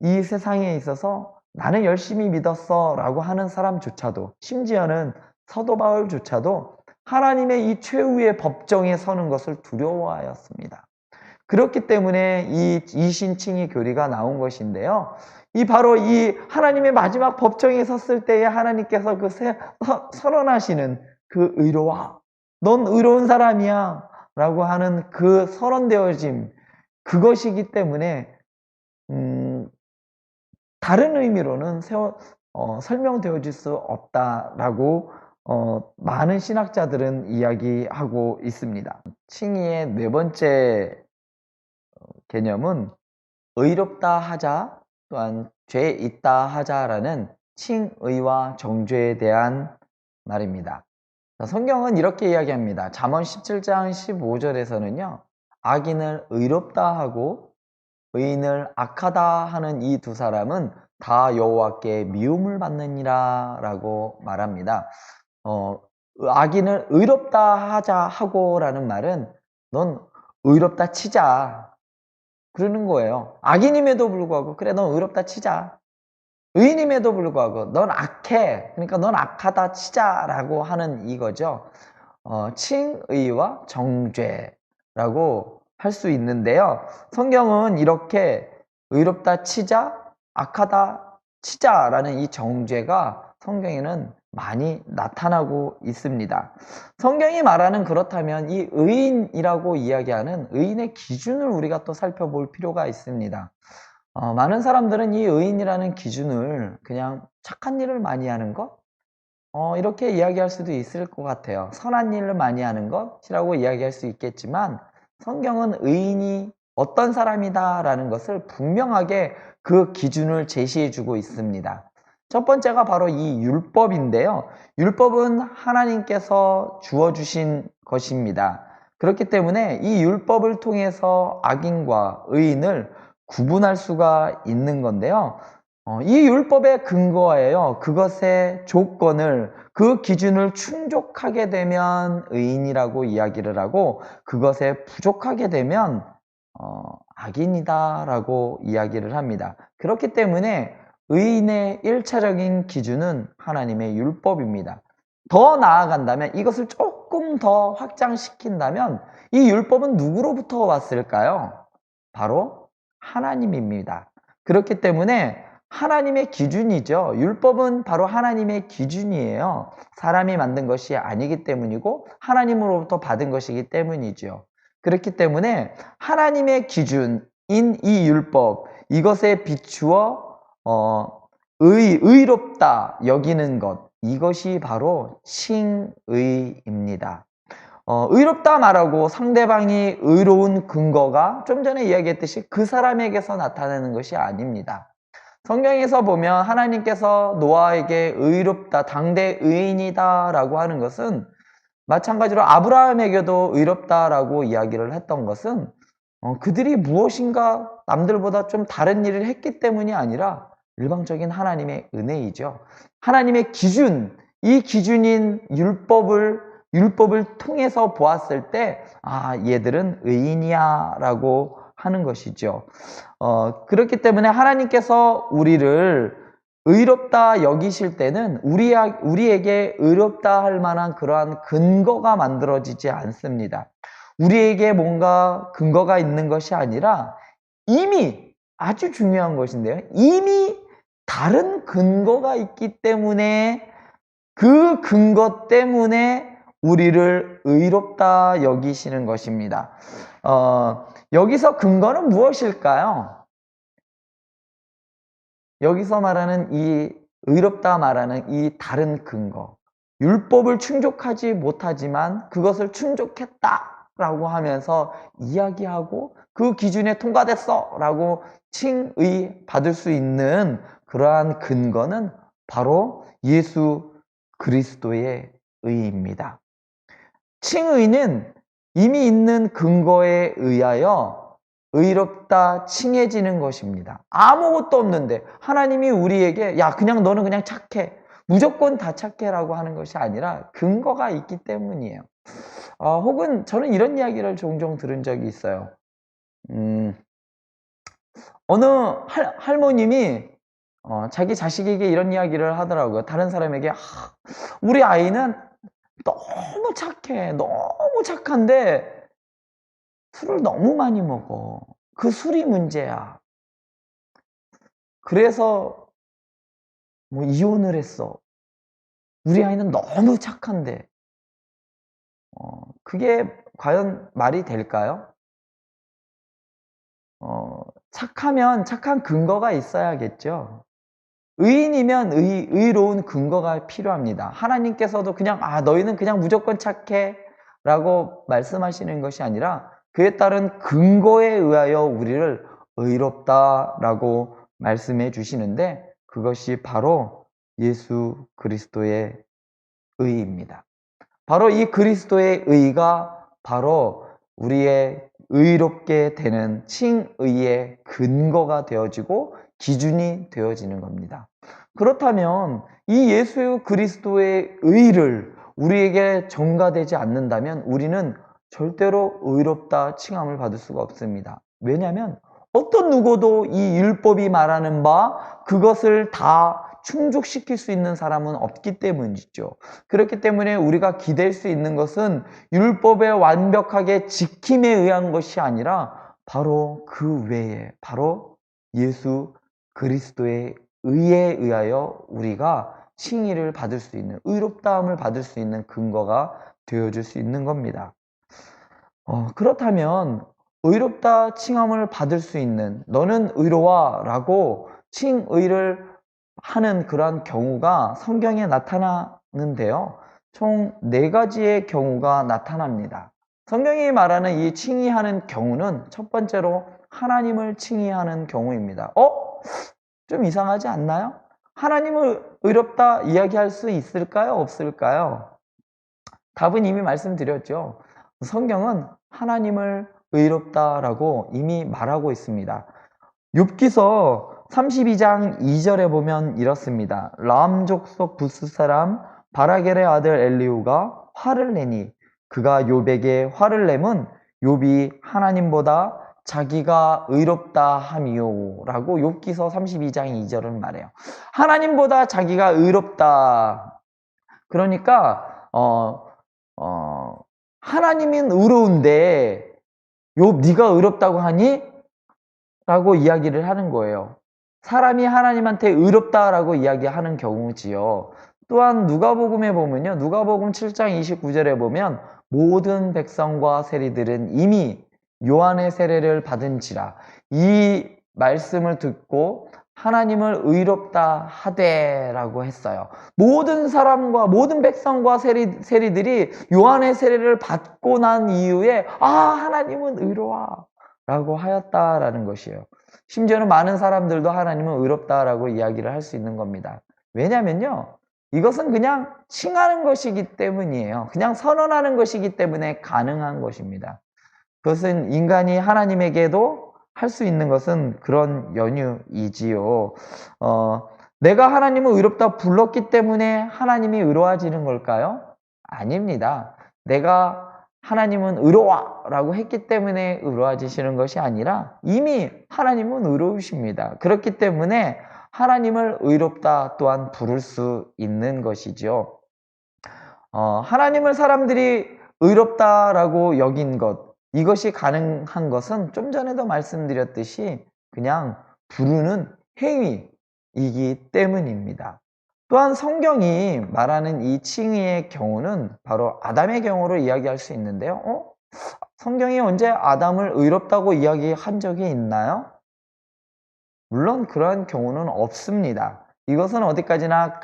이 세상에 있어서 나는 열심히 믿었어 라고 하는 사람조차도 심지어는 사도 바울조차도 하나님의 이 최후의 법정에 서는 것을 두려워하였습니다. 그렇기 때문에 이 이신칭의 교리가 나온 것인데요. 바로 이 하나님의 마지막 법정에 섰을 때에 하나님께서 선언하시는 그 의로와 넌 의로운 사람이야 라고 하는 그 선언되어짐 그것이기 때문에 다른 의미로는 설명되어질 수 없다라고 많은 신학자들은 이야기하고 있습니다. 칭의의 네 번째 개념은 의롭다 하자 또한 죄 있다 하자라는 칭의와 정죄에 대한 말입니다. 성경은 이렇게 이야기합니다. 잠언 17장 15절에서는요. 악인을 의롭다 하고 의인을 악하다 하는 이 두 사람은 다 여호와께 미움을 받느니라 라고 말합니다. 악인을 의롭다 하자 하고라는 말은 넌 의롭다 치자 그러는 거예요. 악인임에도 불구하고 그래 넌 의롭다 치자. 의인임에도 불구하고 넌 악해. 그러니까 넌 악하다 치자라고 하는 이거죠. 칭의와 정죄라고 할 수 있는데요. 성경은 이렇게 의롭다 치자, 악하다 치자라는 이 정죄가 성경에는 많이 나타나고 있습니다. 성경이 말하는 그렇다면 이 의인이라고 이야기하는 의인의 기준을 우리가 또 살펴볼 필요가 있습니다. 많은 사람들은 이 의인이라는 기준을 그냥 착한 일을 많이 하는 것? 이렇게 이야기할 수도 있을 것 같아요. 선한 일을 많이 하는 것이라고 이야기할 수 있겠지만 성경은 의인이 어떤 사람이다 라는 것을 분명하게 그 기준을 제시해 주고 있습니다. 첫 번째가 바로 이 율법인데요. 율법은 하나님께서 주어주신 것입니다. 그렇기 때문에 이 율법을 통해서 악인과 의인을 구분할 수가 있는 건데요. 이 율법의 근거예요. 그것의 조건을 그 기준을 충족하게 되면 의인이라고 이야기를 하고 그것에 부족하게 되면 악인이다라고 이야기를 합니다. 그렇기 때문에 의인의 1차적인 기준은 하나님의 율법입니다. 더 나아간다면 이것을 조금 더 확장시킨다면 이 율법은 누구로부터 왔을까요? 바로 하나님입니다. 그렇기 때문에 하나님의 기준이죠. 율법은 바로 하나님의 기준이에요. 사람이 만든 것이 아니기 때문이고 하나님으로부터 받은 것이기 때문이죠. 그렇기 때문에 하나님의 기준인 이 율법 이것에 비추어 의롭다 여기는 것 이것이 바로 칭의입니다. 의롭다 말하고 상대방이 의로운 근거가 좀 전에 이야기했듯이 그 사람에게서 나타나는 것이 아닙니다. 성경에서 보면 하나님께서 노아에게 의롭다, 당대 의인이다 라고 하는 것은 마찬가지로 아브라함에게도 의롭다라고 이야기를 했던 것은 그들이 무엇인가 남들보다 좀 다른 일을 했기 때문이 아니라 일방적인 하나님의 은혜이죠. 하나님의 기준, 이 기준인 율법을 통해서 보았을 때 얘들은 의인이야 라고 하는 것이죠. 그렇기 때문에 하나님께서 우리를 의롭다 여기실 때는 우리에게 의롭다 할 만한 그러한 근거가 만들어지지 않습니다. 우리에게 뭔가 근거가 있는 것이 아니라 이미 아주 중요한 것인데요. 이미 다른 근거가 있기 때문에 그 근거 때문에 우리를 의롭다 여기시는 것입니다. 여기서 근거는 무엇일까요? 여기서 말하는 이 의롭다 말하는 이 다른 근거, 율법을 충족하지 못하지만 그것을 충족했다라고 하면서 이야기하고 그 기준에 통과됐어라고 칭의 받을 수 있는 그러한 근거는 바로 예수 그리스도의 의입니다. 칭의는 이미 있는 근거에 의하여 의롭다 칭해지는 것입니다. 아무것도 없는데 하나님이 우리에게 야 그냥 너는 그냥 착해, 무조건 다 착해라고 하는 것이 아니라 근거가 있기 때문이에요. 혹은 저는 이런 이야기를 종종 들은 적이 있어요. 어느 할머님이 자기 자식에게 이런 이야기를 하더라고요. 다른 사람에게 우리 아이는 너무 착해, 너무 착한데 술을 너무 많이 먹어. 그 술이 문제야. 그래서 뭐 이혼을 했어. 우리 아이는 너무 착한데. 그게 과연 말이 될까요? 착하면 착한 근거가 있어야겠죠. 의인이면 의로운 근거가 필요합니다. 하나님께서도 그냥 너희는 그냥 무조건 착해 라고 말씀하시는 것이 아니라 그에 따른 근거에 의하여 우리를 의롭다라고 말씀해 주시는데 그것이 바로 예수 그리스도의 의입니다. 바로 이 그리스도의 의가 바로 우리의 의롭게 되는 칭의의 근거가 되어지고 기준이 되어지는 겁니다. 그렇다면 이 예수 그리스도의 의를 우리에게 전가되지 않는다면 우리는 절대로 의롭다 칭함을 받을 수가 없습니다. 왜냐하면 어떤 누구도 이 율법이 말하는 바 그것을 다 충족시킬 수 있는 사람은 없기 때문이죠. 그렇기 때문에 우리가 기댈 수 있는 것은 율법의 완벽하게 지킴에 의한 것이 아니라 바로 그 외에 바로 예수 그리스도의 의에 의하여 우리가 칭의를 받을 수 있는 의롭다함을 받을 수 있는 근거가 되어줄 수 있는 겁니다. 그렇다면 의롭다 칭함을 받을 수 있는 너는 의로워 라고 칭의를 하는 그러한 경우가 성경에 나타나는데요. 총 4가지의 경우가 나타납니다. 성경이 말하는 이 칭의하는 경우는 첫 번째로 하나님을 칭의하는 경우입니다. 좀 이상하지 않나요? 하나님을 의롭다 이야기할 수 있을까요? 없을까요? 답은 이미 말씀드렸죠. 성경은 하나님을 의롭다라고 이미 말하고 있습니다. 욥기서 32장 2절에 보면 이렇습니다. 람 족속 부스 사람 바라겔의 아들 엘리후가 화를 내니 그가 욥에게 화를 내면 욥이 하나님보다 자기가 의롭다 함이요 라고 욥기서 32장 2절은 말해요. 하나님보다 자기가 의롭다. 그러니까 하나님은 의로운데 욥 네가 의롭다고 하니? 라고 이야기를 하는 거예요. 사람이 하나님한테 의롭다라고 이야기하는 경우지요. 또한 누가복음에 보면요. 누가복음 7장 29절에 보면 모든 백성과 세리들은 이미 요한의 세례를 받은지라 이 말씀을 듣고 하나님을 의롭다 하되라고 했어요. 모든 사람과 모든 백성과 세리들이 요한의 세례를 받고 난 이후에 하나님은 의로워 라고 하였다라는 것이에요. 심지어는 많은 사람들도 하나님은 의롭다라고 이야기를 할 수 있는 겁니다. 왜냐면요. 이것은 그냥 칭하는 것이기 때문이에요. 그냥 선언하는 것이기 때문에 가능한 것입니다. 그것은 인간이 하나님에게도 할 수 있는 것은 그런 연유이지요. 내가 하나님을 의롭다 불렀기 때문에 하나님이 의로워지는 걸까요? 아닙니다. 내가 하나님은 의로워 라고 했기 때문에 의로워지시는 것이 아니라 이미 하나님은 의로우십니다. 그렇기 때문에 하나님을 의롭다 또한 부를 수 있는 것이죠. 하나님을 사람들이 의롭다라고 여긴 것, 이것이 가능한 것은 좀 전에도 말씀드렸듯이 그냥 부르는 행위이기 때문입니다. 또한 성경이 말하는 이 칭의의 경우는 바로 아담의 경우로 이야기할 수 있는데요. 성경이 언제 아담을 의롭다고 이야기한 적이 있나요? 물론 그러한 경우는 없습니다. 이것은 어디까지나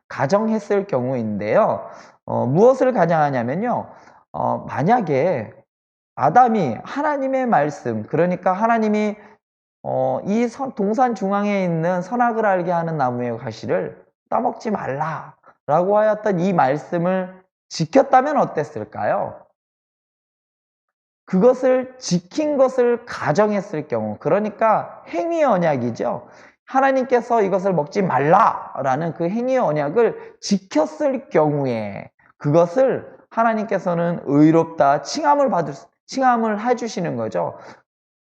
가정했을 경우인데요. 무엇을 가정하냐면요. 만약에 아담이 하나님의 말씀, 그러니까 하나님이 이 동산 중앙에 있는 선악을 알게 하는 나무의 가시를 따먹지 말라라고 하였던 이 말씀을 지켰다면 어땠을까요? 그것을 지킨 것을 가정했을 경우, 그러니까 행위 언약이죠. 하나님께서 이것을 먹지 말라라는 그 행위 언약을 지켰을 경우에 그것을 하나님께서는 의롭다 칭함을 해주시는 거죠.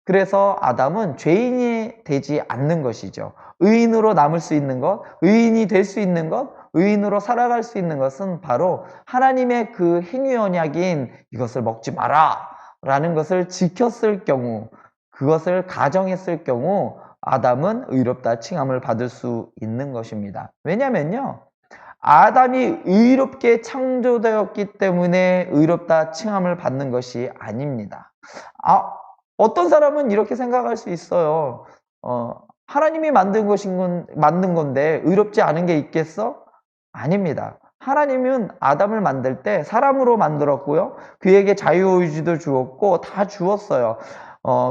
그래서 아담은 죄인이 되지 않는 것이죠. 의인으로 남을 수 있는 것, 의인이 될 수 있는 것, 의인으로 살아갈 수 있는 것은 바로 하나님의 그 행위 언약인 이것을 먹지 마라 라는 것을 지켰을 경우, 그것을 가정했을 경우 아담은 의롭다 칭함을 받을 수 있는 것입니다. 왜냐면요, 아담이 의롭게 창조되었기 때문에 의롭다 칭함을 받는 것이 아닙니다. 어떤 사람은 이렇게 생각할 수 있어요. 하나님이 만든 건데 의롭지 않은 게 있겠어? 아닙니다. 하나님은 아담을 만들 때 사람으로 만들었고요. 그에게 자유의지도 주었고 다 주었어요.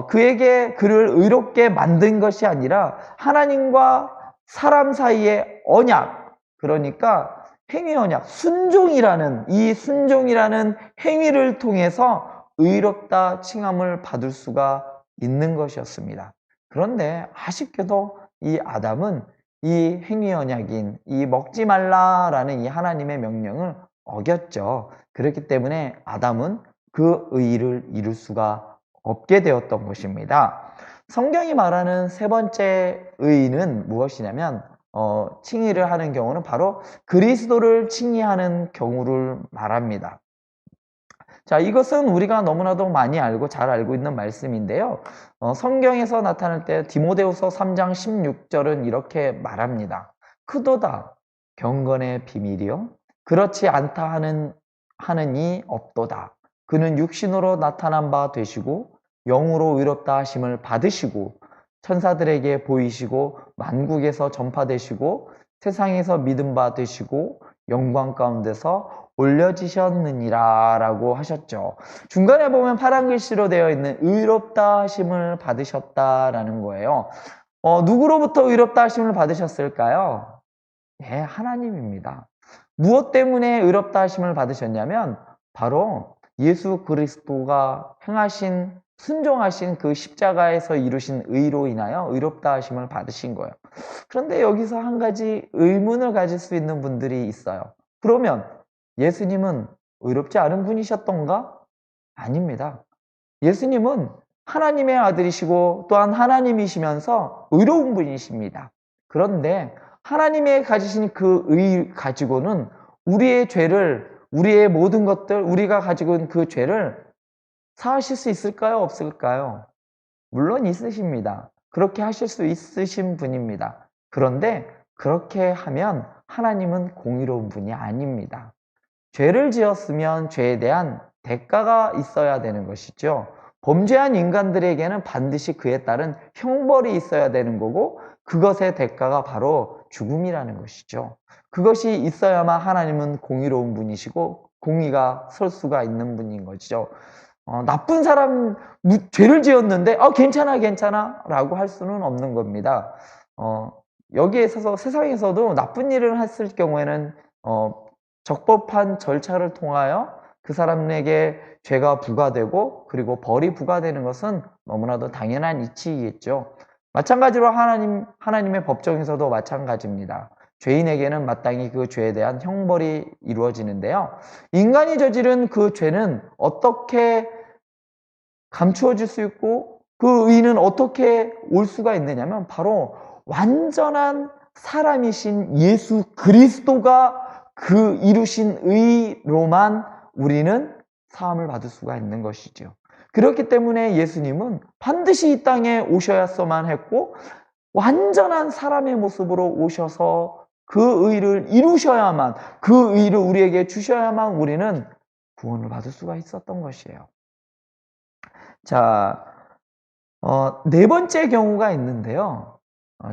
그에게 그를 의롭게 만든 것이 아니라 하나님과 사람 사이의 언약, 그러니까 행위 언약, 이 순종이라는 행위를 통해서 의롭다 칭함을 받을 수가 있는 것이었습니다. 그런데 아쉽게도 이 아담은 이 행위 언약인 이 먹지 말라라는 이 하나님의 명령을 어겼죠. 그렇기 때문에 아담은 그 의의를 이룰 수가 없게 되었던 것입니다. 성경이 말하는 세 번째 의의는 무엇이냐면 칭의를 하는 경우는 바로 그리스도를 칭의하는 경우를 말합니다. 자, 이것은 우리가 너무나도 많이 알고 잘 알고 있는 말씀인데요. 성경에서 나타날 때 디모데후서 3장 16절은 이렇게 말합니다. 크도다 경건의 비밀이요 그렇지 않다 하느니 없도다. 그는 육신으로 나타난 바 되시고 영으로 의롭다 하심을 받으시고 천사들에게 보이시고 만국에서 전파되시고 세상에서 믿음 바 되시고 영광 가운데서 올려지셨느니라 라고 하셨죠. 중간에 보면 파란 글씨로 되어 있는 의롭다 하심을 받으셨다라는 거예요. 누구로부터 의롭다 하심을 받으셨을까요? 네, 하나님입니다. 무엇 때문에 의롭다 하심을 받으셨냐면 바로 예수 그리스도가 순종하신 그 십자가에서 이루신 의로 인하여 의롭다 하심을 받으신 거예요. 그런데 여기서 한 가지 의문을 가질 수 있는 분들이 있어요. 그러면 예수님은 의롭지 않은 분이셨던가? 아닙니다. 예수님은 하나님의 아들이시고 또한 하나님이시면서 의로운 분이십니다. 그런데 하나님의 가지신 그 의 가지고는 우리의 모든 것들, 우리가 가지고 있는 그 죄를 사하실 수 있을까요? 없을까요? 물론 있으십니다. 그렇게 하실 수 있으신 분입니다. 그런데 그렇게 하면 하나님은 공의로운 분이 아닙니다. 죄를 지었으면 죄에 대한 대가가 있어야 되는 것이죠. 범죄한 인간들에게는 반드시 그에 따른 형벌이 있어야 되는 거고 그것의 대가가 바로 죽음이라는 것이죠. 그것이 있어야만 하나님은 공의로운 분이시고 공의가 설 수가 있는 분인 거죠. 나쁜 사람 죄를 지었는데 괜찮아 라고 할 수는 없는 겁니다. 여기에 있어서 세상에서도 나쁜 일을 했을 경우에는 적법한 절차를 통하여 그 사람에게 죄가 부과되고 그리고 벌이 부과되는 것은 너무나도 당연한 이치이겠죠. 마찬가지로 하나님의 법정에서도 마찬가지입니다. 죄인에게는 마땅히 그 죄에 대한 형벌이 이루어지는데요. 인간이 저지른 그 죄는 어떻게 감추어질 수 있고 그 의는 어떻게 올 수가 있느냐면 바로 완전한 사람이신 예수 그리스도가 그 이루신 의로만 우리는 사함을 받을 수가 있는 것이죠. 그렇기 때문에 예수님은 반드시 이 땅에 오셔야만 했고 완전한 사람의 모습으로 오셔서 그 의를 이루셔야만, 그 의를 우리에게 주셔야만 우리는 구원을 받을 수가 있었던 것이에요. 자, 네 번째 경우가 있는데요.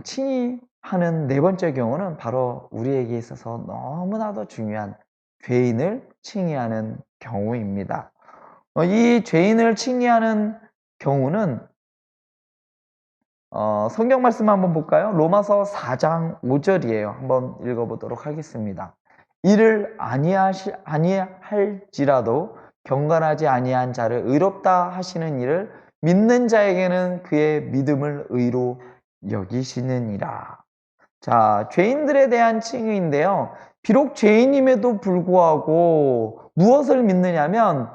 칭의하는 네 번째 경우는 바로 우리에게 있어서 너무나도 중요한 죄인을 칭의하는 경우입니다. 이 죄인을 칭의하는 경우는 성경 말씀 한번 볼까요? 로마서 4장 5절이에요. 한번 읽어보도록 하겠습니다. 이를 아니할지라도 경건하지 아니한 자를 의롭다 하시는 이를 믿는 자에게는 그의 믿음을 의로 여기시느니라. 자, 죄인들에 대한 칭의인데요. 비록 죄인임에도 불구하고 무엇을 믿느냐면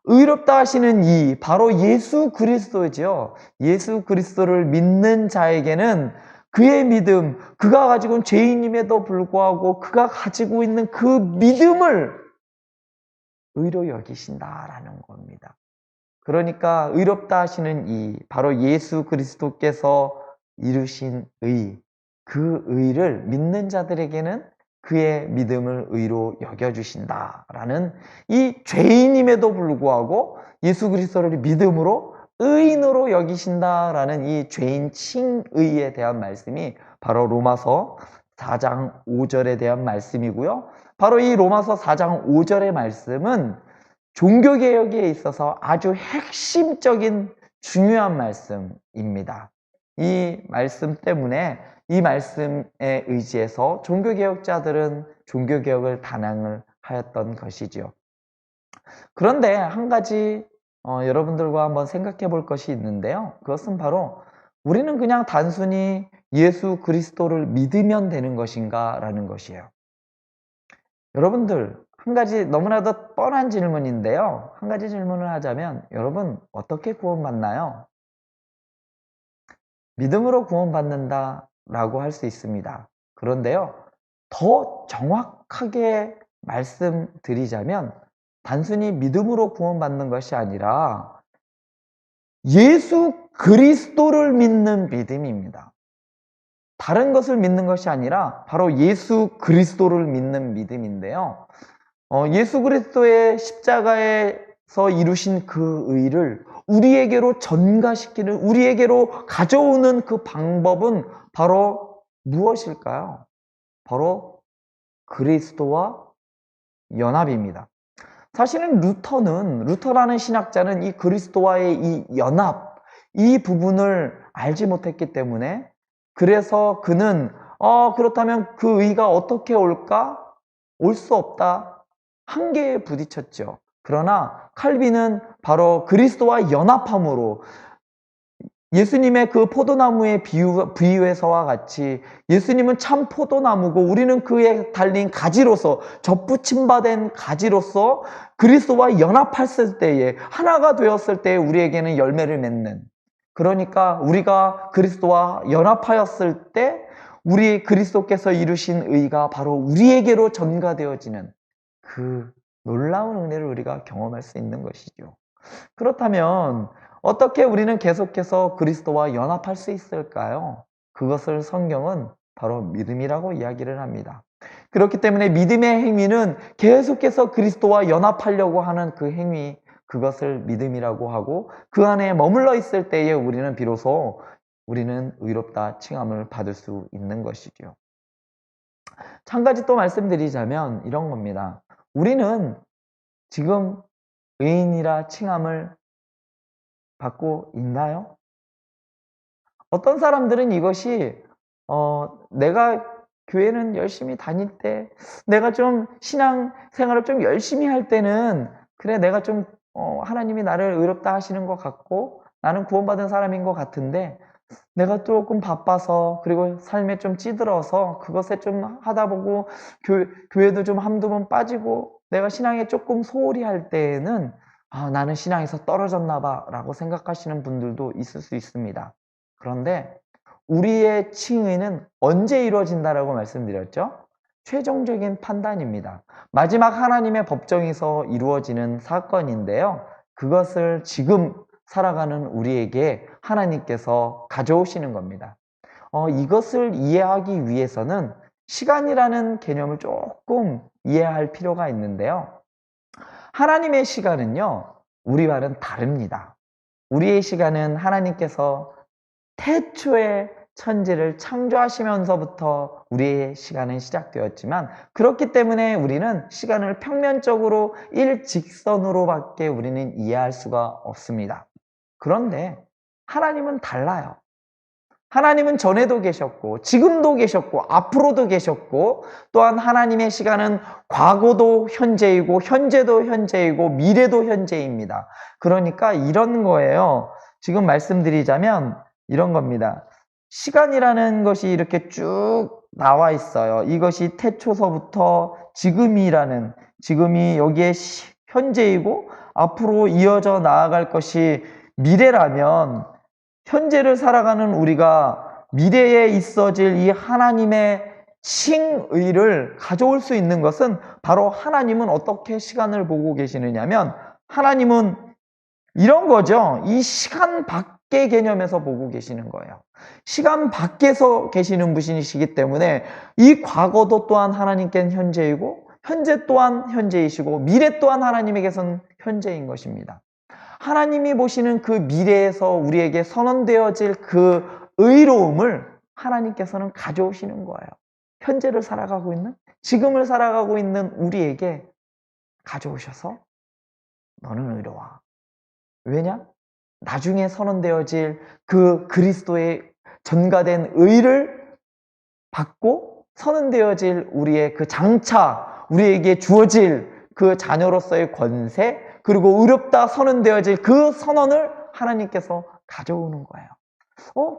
의롭다 하시는 이 바로 예수 그리스도죠. 예수 그리스도를 믿는 자에게는 그의 믿음, 그가 가지고 있는 죄인임에도 불구하고 그가 가지고 있는 그 믿음을 의로 여기신다라는 겁니다. 그러니까 의롭다 하시는 이 바로 예수 그리스도께서 이루신 의, 그 의를 믿는 자들에게는 그의 믿음을 의로 여겨주신다라는 이 죄인임에도 불구하고 예수 그리스도를 믿음으로 의인으로 여기신다라는 이 죄인 칭의에 대한 말씀이 바로 로마서 4장 5절에 대한 말씀이고요. 바로 이 로마서 4장 5절의 말씀은 종교개혁에 있어서 아주 핵심적인 중요한 말씀입니다. 이 말씀 때문에 이 말씀에 의지해서 종교개혁자들은 종교개혁을 단행을 하였던 것이죠. 그런데 한 가지 여러분들과 한번 생각해 볼 것이 있는데요. 그것은 바로 우리는 그냥 단순히 예수 그리스도를 믿으면 되는 것인가 라는 것이에요. 여러분들 한 가지 너무나도 뻔한 질문인데요. 한 가지 질문을 하자면 여러분 어떻게 구원받나요? 믿음으로 구원받는다 라고 할 수 있습니다. 그런데요, 더 정확하게 말씀드리자면 단순히 믿음으로 구원받는 것이 아니라 예수 그리스도를 믿는 믿음입니다. 다른 것을 믿는 것이 아니라 바로 예수 그리스도를 믿는 믿음인데요. 예수 그리스도의 십자가에서 이루신 그 의를 우리에게로 전가시키는, 우리에게로 가져오는 그 방법은 바로 무엇일까요? 바로 그리스도와 연합입니다. 사실은 루터라는 신학자는 이 그리스도와의 이 연합, 이 부분을 알지 못했기 때문에 그래서 그는 그렇다면 그 의가 어떻게 올까? 올 수 없다. 한계에 부딪혔죠. 그러나 칼빈은 바로 그리스도와 연합함으로 예수님의 그 포도나무의 비유에서와 같이 예수님은 참 포도나무고 우리는 그에 달린 가지로서 접붙임받은 가지로서 그리스도와 연합했을 때에 하나가 되었을 때에 우리에게는 열매를 맺는, 그러니까 우리가 그리스도와 연합하였을 때 우리 그리스도께서 이루신 의가 바로 우리에게로 전가되어지는 그 놀라운 은혜를 우리가 경험할 수 있는 것이죠. 그렇다면 어떻게 우리는 계속해서 그리스도와 연합할 수 있을까요? 그것을 성경은 바로 믿음이라고 이야기를 합니다. 그렇기 때문에 믿음의 행위는 계속해서 그리스도와 연합하려고 하는 그 행위, 그것을 믿음이라고 하고 그 안에 머물러 있을 때에 우리는 비로소 우리는 의롭다 칭함을 받을 수 있는 것이죠. 한 가지 또 말씀드리자면 이런 겁니다. 우리는 지금 의인이라 칭함을 받고 있나요? 어떤 사람들은 이것이 내가 교회는 열심히 다닐 때, 내가 좀 신앙 생활을 좀 열심히 할 때는 그래 내가 좀 하나님이 나를 의롭다 하시는 것 같고 나는 구원받은 사람인 것 같은데 내가 조금 바빠서 그리고 삶에 좀 찌들어서 그것에 좀 하다 보고 교회도 좀 한두 번 빠지고 내가 신앙에 조금 소홀히 할 때에는 나는 신앙에서 떨어졌나 봐 라고 생각하시는 분들도 있을 수 있습니다. 그런데 우리의 칭의는 언제 이루어진다라고 말씀드렸죠? 최종적인 판단입니다. 마지막 하나님의 법정에서 이루어지는 사건인데요. 그것을 지금 살아가는 우리에게 하나님께서 가져오시는 겁니다. 이것을 이해하기 위해서는 시간이라는 개념을 조금 이해할 필요가 있는데요. 하나님의 시간은요, 우리와는 다릅니다. 우리의 시간은 하나님께서 태초에 천지를 창조하시면서부터 우리의 시간은 시작되었지만, 그렇기 때문에 우리는 시간을 평면적으로 일직선으로밖에 우리는 이해할 수가 없습니다. 그런데 하나님은 달라요. 하나님은 전에도 계셨고 지금도 계셨고 앞으로도 계셨고, 또한 하나님의 시간은 과거도 현재이고 현재도 현재이고 미래도 현재입니다. 그러니까 이런 거예요. 지금 말씀드리자면 이런 겁니다. 시간이라는 것이 이렇게 쭉 나와 있어요. 이것이 태초서부터 지금이 여기에 현재이고 앞으로 이어져 나아갈 것이 미래라면, 현재를 살아가는 우리가 미래에 있어질 이 하나님의 칭의를 가져올 수 있는 것은, 바로 하나님은 어떻게 시간을 보고 계시느냐면, 하나님은 이런 거죠. 이 시간 밖의 개념에서 보고 계시는 거예요. 시간 밖에서 계시는 분이시기 때문에 이 과거도 또한 하나님께는 현재이고 현재 또한 현재이시고 미래 또한 하나님에게서는 현재인 것입니다. 하나님이 보시는 그 미래에서 우리에게 선언되어질 그 의로움을 하나님께서는 가져오시는 거예요. 현재를 살아가고 있는, 지금을 살아가고 있는 우리에게 가져오셔서 너는 의로워. 왜냐? 나중에 선언되어질 그 그리스도의 전가된 의를 받고 선언되어질 우리의 그 장차, 우리에게 주어질 그 자녀로서의 권세, 그리고 의롭다 선언되어질 그 선언을 하나님께서 가져오는 거예요.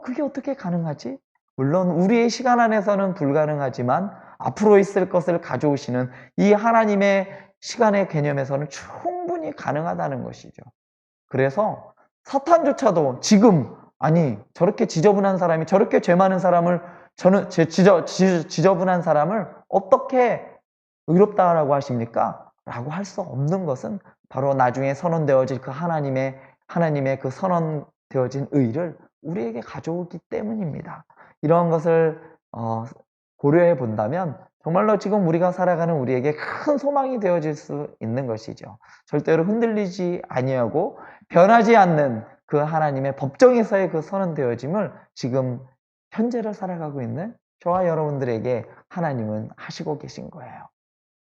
그게 어떻게 가능하지? 물론 우리의 시간 안에서는 불가능하지만 앞으로 있을 것을 가져오시는 이 하나님의 시간의 개념에서는 충분히 가능하다는 것이죠. 그래서 사탄조차도 지금, 아니 저렇게 지저분한 사람이, 저렇게 죄 많은 사람을, 저는 지저분한 사람을 어떻게 의롭다라고 하십니까? 라고 할 수 없는 것은 바로 나중에 선언되어질 그 하나님의 그 선언되어진 의를 우리에게 가져오기 때문입니다. 이런 것을 고려해 본다면 정말로 지금 우리가 살아가는 우리에게 큰 소망이 되어질 수 있는 것이죠. 절대로 흔들리지 아니하고 변하지 않는 그 하나님의 법정에서의 그 선언되어짐을 지금 현재를 살아가고 있는 저와 여러분들에게 하나님은 하시고 계신 거예요.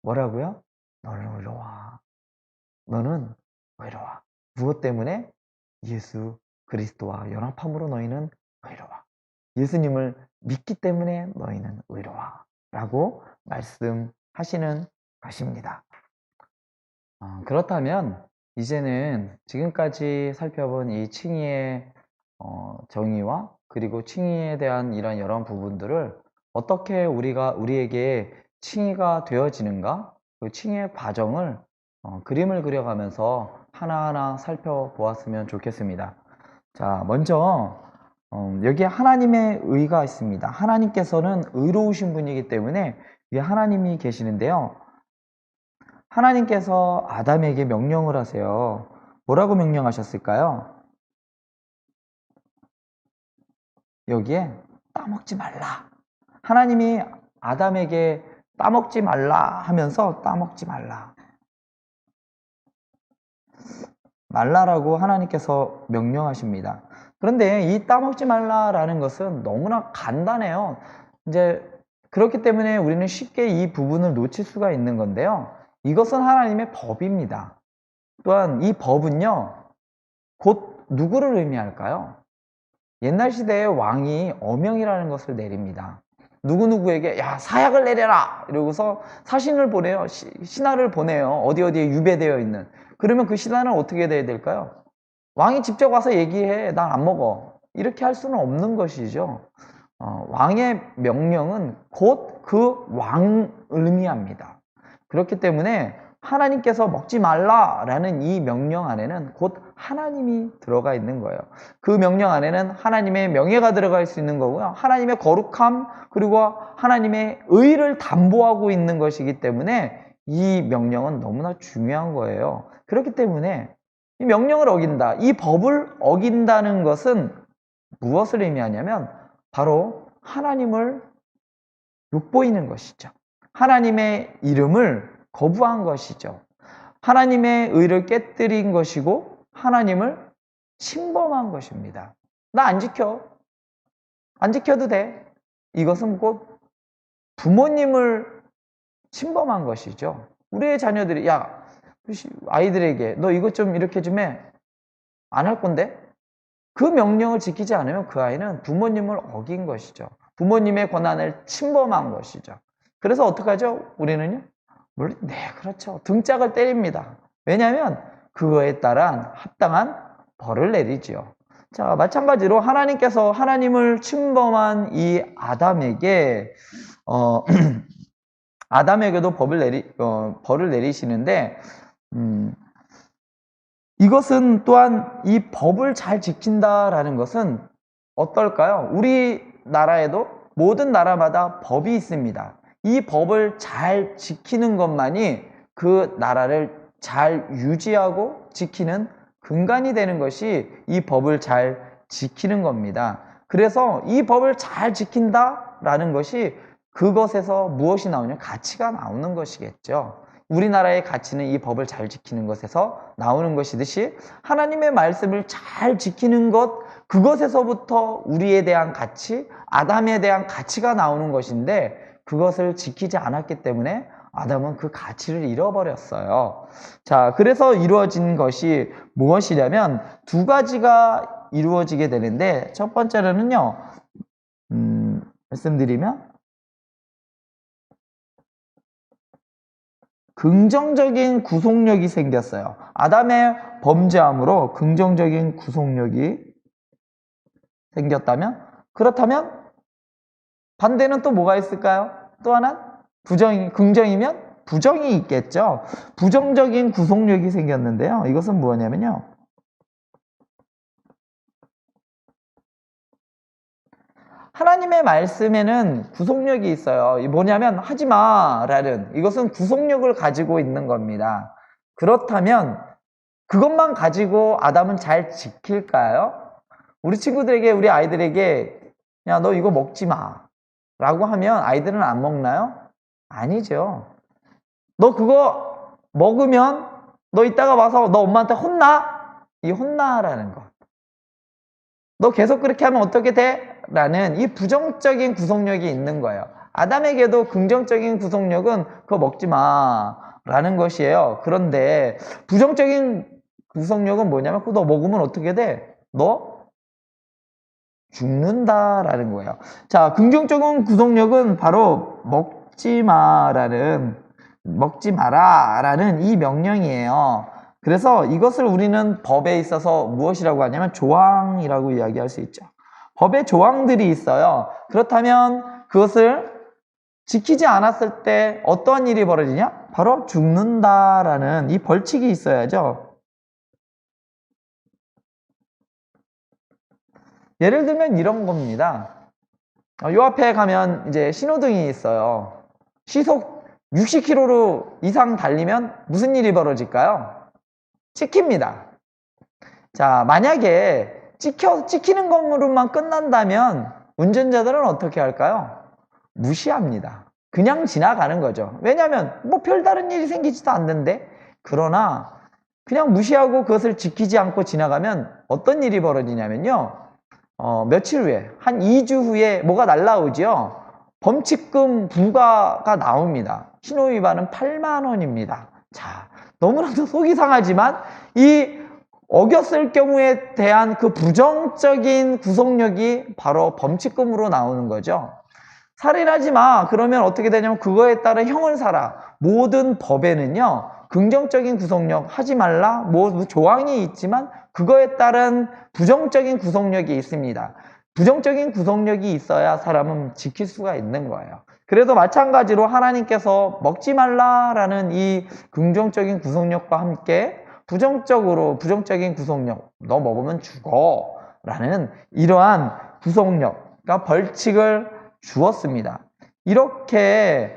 뭐라고요? 너는 의로워. 너는 의로워. 무엇 때문에? 예수 그리스도와 연합함으로 너희는 의로워. 예수님을 믿기 때문에 너희는 의로워. 라고 말씀하시는 것입니다. 그렇다면 이제는 지금까지 살펴본 이 칭의의 정의와 그리고 칭의에 대한 이런 여러 부분들을 어떻게 우리에게 칭의가 되어지는가, 그 칭의의 과정을 그림을 그려가면서 하나하나 살펴보았으면 좋겠습니다. 자, 먼저 여기에 하나님의 의가 있습니다. 하나님께서는 의로우신 분이기 때문에 위에 하나님이 계시는데요. 하나님께서 아담에게 명령을 하세요. 뭐라고 명령하셨을까요? 여기에 따먹지 말라. 하나님이 아담에게 따먹지 말라 하면서 따먹지 말라라고 하나님께서 명령하십니다. 그런데 이 따먹지 말라라는 것은 너무나 간단해요. 이제 그렇기 때문에 우리는 쉽게 이 부분을 놓칠 수가 있는 건데요. 이것은 하나님의 법입니다. 또한 이 법은요, 곧 누구를 의미할까요? 옛날 시대에 왕이 어명이라는 것을 내립니다. 누구누구에게 야 사약을 내려라 이러고서 사신을 보내요. 신하를 보내요. 어디에 유배되어 있는. 그러면 그 신하는 어떻게 돼야 될까요? 왕이 직접 와서 얘기해. 난 안 먹어. 이렇게 할 수는 없는 것이죠. 왕의 명령은 곧 그 왕을 의미합니다. 그렇기 때문에 하나님께서 먹지 말라라는 이 명령 안에는 곧 하나님이 들어가 있는 거예요. 그 명령 안에는 하나님의 명예가 들어갈 수 있는 거고요. 하나님의 거룩함 그리고 하나님의 의를 담보하고 있는 것이기 때문에 이 명령은 너무나 중요한 거예요. 그렇기 때문에 이 명령을 어긴다, 이 법을 어긴다는 것은 무엇을 의미하냐면 바로 하나님을 욕보이는 것이죠. 하나님의 이름을 거부한 것이죠. 하나님의 의를 깨뜨린 것이고 하나님을 침범한 것입니다. 나 안 지켜. 안 지켜도 돼. 이것은 곧 부모님을 침범한 것이죠. 우리의 자녀들이 야 아이들에게 너 이것 좀 이렇게 좀 해. 안 할 건데? 그 명령을 지키지 않으면 그 아이는 부모님을 어긴 것이죠. 부모님의 권한을 침범한 것이죠. 그래서 어떡하죠? 우리는요? 물론 네, 그렇죠. 등짝을 때립니다. 왜냐하면 그거에 따른 합당한 벌을 내리지요. 자, 마찬가지로 하나님께서 하나님을 침범한 이 아담에게 아담에게도 벌을 내리시는데 이것은 또한 이 법을 잘 지킨다라는 것은 어떨까요? 우리나라에도 모든 나라마다 법이 있습니다. 이 법을 잘 지키는 것만이 그 나라를 잘 유지하고 지키는 근간이 되는 것이 이 법을 잘 지키는 겁니다. 그래서 이 법을 잘 지킨다라는 것이 그것에서 무엇이 나오냐? 가치가 나오는 것이겠죠. 우리나라의 가치는 이 법을 잘 지키는 것에서 나오는 것이듯이 하나님의 말씀을 잘 지키는 것, 그것에서부터 우리에 대한 가치, 아담에 대한 가치가 나오는 것인데 그것을 지키지 않았기 때문에 아담은 그 가치를 잃어버렸어요. 자, 그래서 이루어진 것이 무엇이냐면 두 가지가 이루어지게 되는데 첫 번째로는요, 말씀드리면 긍정적인 구속력이 생겼어요. 아담의 범죄함으로 긍정적인 구속력이 생겼다면 그렇다면 반대는 또 뭐가 있을까요? 또 하나 긍정이면 부정이 있겠죠. 부정적인 구속력이 생겼는데요. 이것은 뭐냐면요. 하나님의 말씀에는 구속력이 있어요. 뭐냐면 하지마라는 이것은 구속력을 가지고 있는 겁니다. 그렇다면 그것만 가지고 아담은 잘 지킬까요? 우리 친구들에게 우리 아이들에게 야 너 이거 먹지 마 라고 하면 아이들은 안 먹나요? 아니죠. 너 그거 먹으면 너 이따가 와서 너 엄마한테 혼나? 이 혼나라는 거. 너 계속 그렇게 하면 어떻게 돼? 라는 이 부정적인 구속력이 있는 거예요. 아담에게도 긍정적인 구속력은 그거 먹지 마 라는 것이에요. 그런데 부정적인 구속력은 뭐냐면 그거 너 먹으면 어떻게 돼? 너 죽는다 라는 거예요. 자, 긍정적인 구속력은 바로 먹지 마라 라는 이 명령이에요. 그래서 이것을 우리는 법에 있어서 무엇이라고 하냐면 조항이라고 이야기할 수 있죠. 법에 조항들이 있어요. 그렇다면 그것을 지키지 않았을 때 어떠한 일이 벌어지냐? 바로 죽는다라는 이 벌칙이 있어야죠. 예를 들면 이런 겁니다. 요 앞에 가면 이제 신호등이 있어요. 시속 60km 이상 달리면 무슨 일이 벌어질까요? 찍힙니다. 자, 만약에 찍히는 것으로만 끝난다면 운전자들은 어떻게 할까요? 무시합니다. 그냥 지나가는 거죠. 왜냐하면 뭐 별다른 일이 생기지도 않는데. 그러나 그냥 무시하고 그것을 지키지 않고 지나가면 어떤 일이 벌어지냐면요. 며칠 후에 한 2주 후에 뭐가 날라오죠. 범칙금 부과가 나옵니다. 신호위반은 8만 원입니다. 자, 너무나도 속이 상하지만 이 어겼을 경우에 대한 그 부정적인 구속력이 바로 범칙금으로 나오는 거죠. 살인하지 마. 그러면 어떻게 되냐면 그거에 따른 형을 살아. 모든 법에는요. 긍정적인 구속력 하지 말라 뭐 조항이 있지만 그거에 따른 부정적인 구속력이 있습니다. 부정적인 구속력이 있어야 사람은 지킬 수가 있는 거예요. 그래도 마찬가지로 하나님께서 먹지 말라라는 이 긍정적인 구속력과 함께 부정적인 구속력, 너 먹으면 죽어 라는 이러한 구속력, 그러니까 벌칙을 주었습니다. 이렇게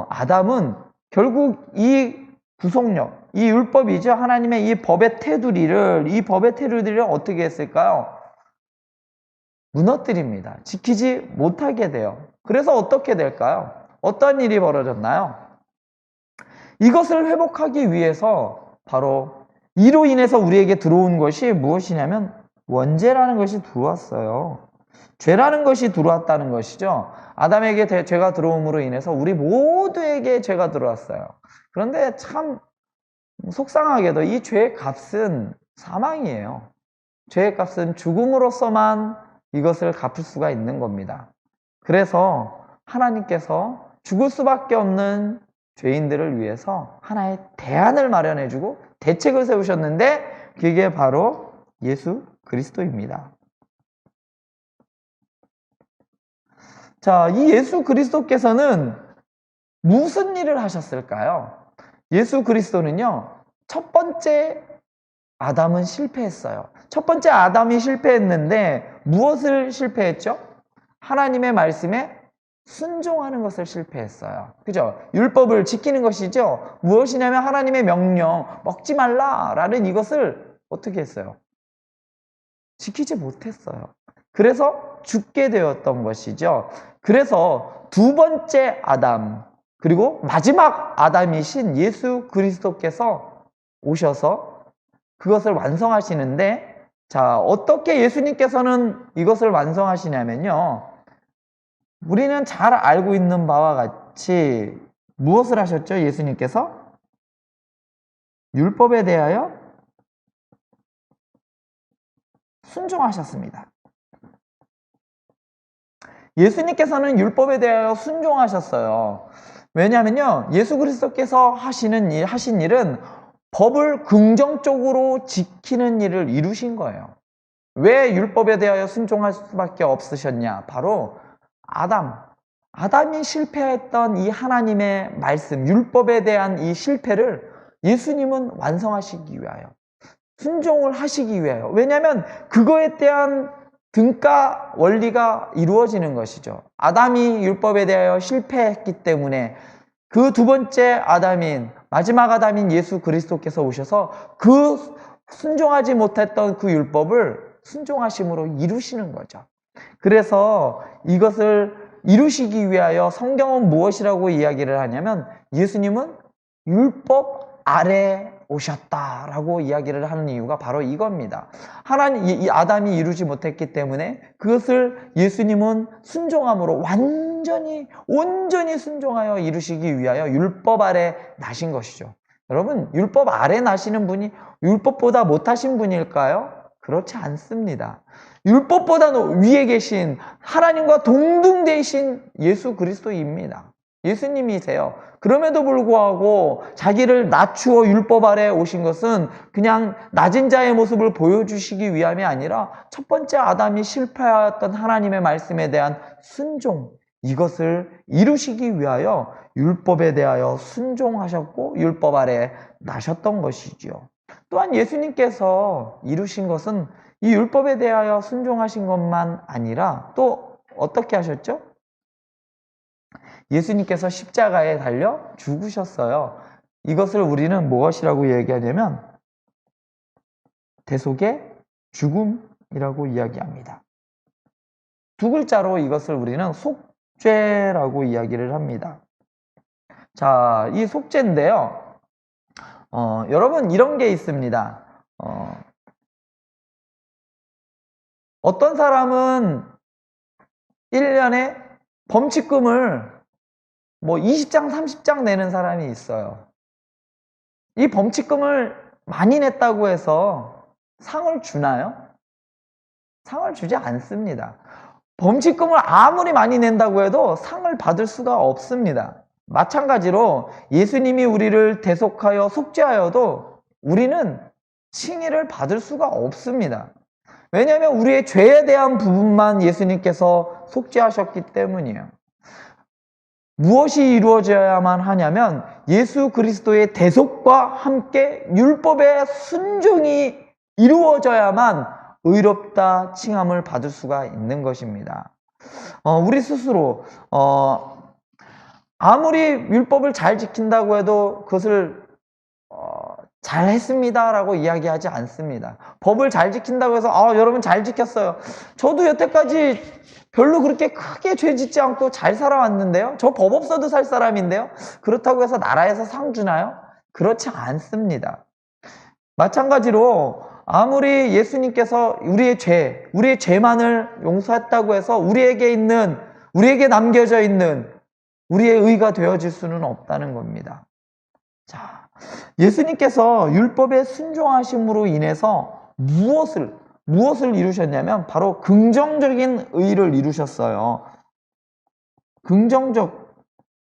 아담은 결국 이 구속력, 이 율법이죠. 하나님의 이 법의 테두리를 어떻게 했을까요? 무너뜨립니다. 지키지 못하게 돼요. 그래서 어떻게 될까요? 어떤 일이 벌어졌나요? 이것을 회복하기 위해서 바로 이로 인해서 우리에게 들어온 것이 무엇이냐면 원죄라는 것이 들어왔어요. 죄라는 것이 들어왔다는 것이죠. 아담에게 죄가 들어옴으로 인해서 우리 모두에게 죄가 들어왔어요. 그런데 참 속상하게도 이 죄의 값은 사망이에요. 죄의 값은 죽음으로서만 이것을 갚을 수가 있는 겁니다. 그래서 하나님께서 죽을 수밖에 없는 죄인들을 위해서 하나의 대안을 마련해주고 대책을 세우셨는데 그게 바로 예수 그리스도입니다. 자, 이 예수 그리스도께서는 무슨 일을 하셨을까요? 예수 그리스도는요, 첫 번째 아담은 실패했어요. 첫 번째 아담이 실패했는데 무엇을 실패했죠? 하나님의 말씀에 순종하는 것을 실패했어요. 그죠? 율법을 지키는 것이죠. 무엇이냐면 하나님의 명령, 먹지 말라라는 이것을 어떻게 했어요? 지키지 못했어요. 그래서 죽게 되었던 것이죠. 그래서 두 번째 아담, 그리고 마지막 아담이신 예수 그리스도께서 오셔서 그것을 완성하시는데, 자, 어떻게 예수님께서는 이것을 완성하시냐면요. 우리는 잘 알고 있는 바와 같이 무엇을 하셨죠? 예수님께서? 율법에 대하여 순종하셨습니다. 예수님께서는 율법에 대하여 순종하셨어요. 왜냐하면요, 예수 그리스도께서 하신 일은 법을 긍정적으로 지키는 일을 이루신 거예요. 왜 율법에 대하여 순종할 수밖에 없으셨냐? 바로 아담이 실패했던 이 하나님의 말씀, 율법에 대한 이 실패를 예수님은 완성하시기 위하여, 순종을 하시기 위하여. 왜냐하면 그거에 대한 등가 원리가 이루어지는 것이죠. 아담이 율법에 대하여 실패했기 때문에 그 두 번째 아담인, 마지막 아담인 예수 그리스도께서 오셔서 그 순종하지 못했던 그 율법을 순종하심으로 이루시는 거죠. 그래서 이것을 이루시기 위하여 성경은 무엇이라고 이야기를 하냐면 예수님은 율법 아래 오셨다라고 이야기를 하는 이유가 바로 이겁니다. 이 아담이 이루지 못했기 때문에 그것을 예수님은 순종함으로 온전히 순종하여 이루시기 위하여 율법 아래 나신 것이죠. 여러분, 율법 아래 나시는 분이 율법보다 못하신 분일까요? 그렇지 않습니다. 율법보다 위에 계신 하나님과 동등되신 예수 그리스도입니다. 예수님이세요. 그럼에도 불구하고 자기를 낮추어 율법 아래 오신 것은 그냥 낮은 자의 모습을 보여주시기 위함이 아니라 첫 번째 아담이 실패하였던 하나님의 말씀에 대한 순종, 이것을 이루시기 위하여 율법에 대하여 순종하셨고 율법 아래 나셨던 것이지요. 또한 예수님께서 이루신 것은 이 율법에 대하여 순종하신 것만 아니라 또 어떻게 하셨죠? 예수님께서 십자가에 달려 죽으셨어요. 이것을 우리는 무엇이라고 얘기하냐면 대속의 죽음이라고 이야기합니다. 두 글자로 이것을 우리는 속죄라고 이야기를 합니다. 자, 이 속죄인데요. 여러분, 이런 게 있습니다. 어떤 사람은 1년에 범칙금을 20장, 30장 내는 사람이 있어요. 이 범칙금을 많이 냈다고 해서 상을 주나요? 상을 주지 않습니다. 범칙금을 아무리 많이 낸다고 해도 상을 받을 수가 없습니다. 마찬가지로 예수님이 우리를 대속하여 속죄하여도 우리는 칭의를 받을 수가 없습니다. 왜냐하면 우리의 죄에 대한 부분만 예수님께서 속죄하셨기 때문이에요. 무엇이 이루어져야만 하냐면 예수 그리스도의 대속과 함께 율법의 순종이 이루어져야만 의롭다 칭함을 받을 수가 있는 것입니다. 우리 스스로 아무리 율법을 잘 지킨다고 해도 그것을 잘했습니다 라고 이야기하지 않습니다. 법을 잘 지킨다고 해서 여러분 잘 지켰어요. 저도 여태까지 별로 그렇게 크게 죄 짓지 않고 잘 살아왔는데요. 저 법 없어도 살 사람인데요. 그렇다고 해서 나라에서 상 주나요? 그렇지 않습니다. 마찬가지로 아무리 예수님께서 우리의 죄만을 용서했다고 해서 우리에게 남겨져 있는 우리의 의가 되어질 수는 없다는 겁니다. 자, 예수님께서 율법에 순종하심으로 인해서 무엇을 이루셨냐면 바로 긍정적인 의를 이루셨어요. 긍정적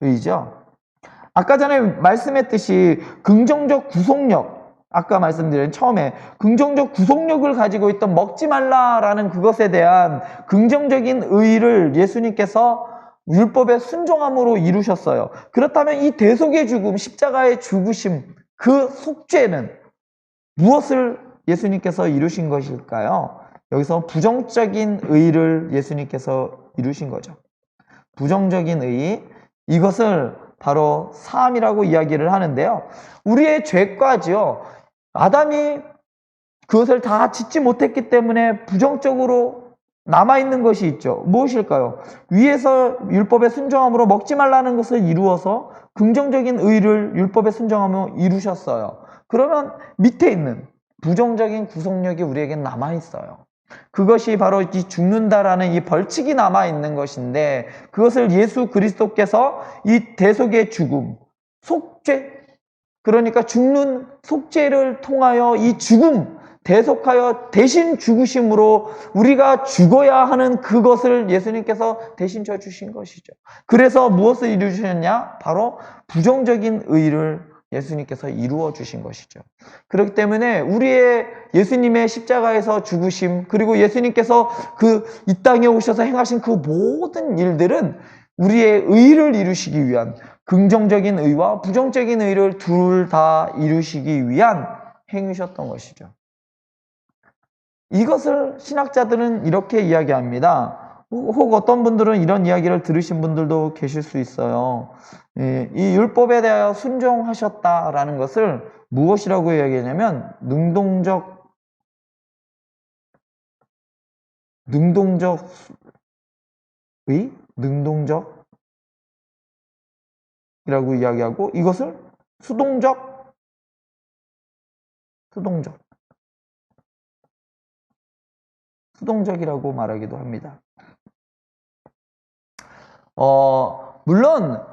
의죠. 아까 전에 말씀했듯이 긍정적 구속력, 아까 말씀드린 처음에 긍정적 구속력을 가지고 있던 먹지 말라라는 그것에 대한 긍정적인 의를 예수님께서 율법의 순종함으로 이루셨어요. 그렇다면 이 대속의 죽음, 십자가의 죽으심, 그 속죄는 무엇을 예수님께서 이루신 것일까요? 여기서 부정적인 의를 예수님께서 이루신 거죠. 부정적인 의, 이것을 바로 사함이라고 이야기를 하는데요. 우리의 죄까지요. 아담이 그것을 다 짓지 못했기 때문에 부정적으로 남아있는 것이 있죠. 무엇일까요? 위에서 율법의 순종함으로 먹지 말라는 것을 이루어서 긍정적인 의를 율법의 순종함으로 이루셨어요. 그러면 밑에 있는 부정적인 구속력이 우리에게 남아있어요. 그것이 바로 이 죽는다라는 이 벌칙이 남아있는 것인데, 그것을 예수 그리스도께서 이 대속의 죽음, 속죄, 그러니까 죽는 속죄를 통하여 이 죽음, 대속하여 대신 죽으심으로 우리가 죽어야 하는 그것을 예수님께서 대신 져주신 것이죠. 그래서 무엇을 이루셨냐? 바로 부정적인 의를 예수님께서 이루어 주신 것이죠. 그렇기 때문에 우리의 예수님의 십자가에서 죽으심, 그리고 예수님께서 이 땅에 오셔서 행하신 그 모든 일들은 우리의 의를 이루시기 위한, 긍정적인 의와 부정적인 의를 둘 다 이루시기 위한 행위셨던 것이죠. 이것을 신학자들은 이렇게 이야기합니다. 혹 어떤 분들은 이런 이야기를 들으신 분들도 계실 수 있어요. 이 율법에 대하여 순종하셨다라는 것을 무엇이라고 이야기하냐면 능동적 능동적이라고 이야기하고, 이것을 수동적이라고 말하기도 합니다. 물론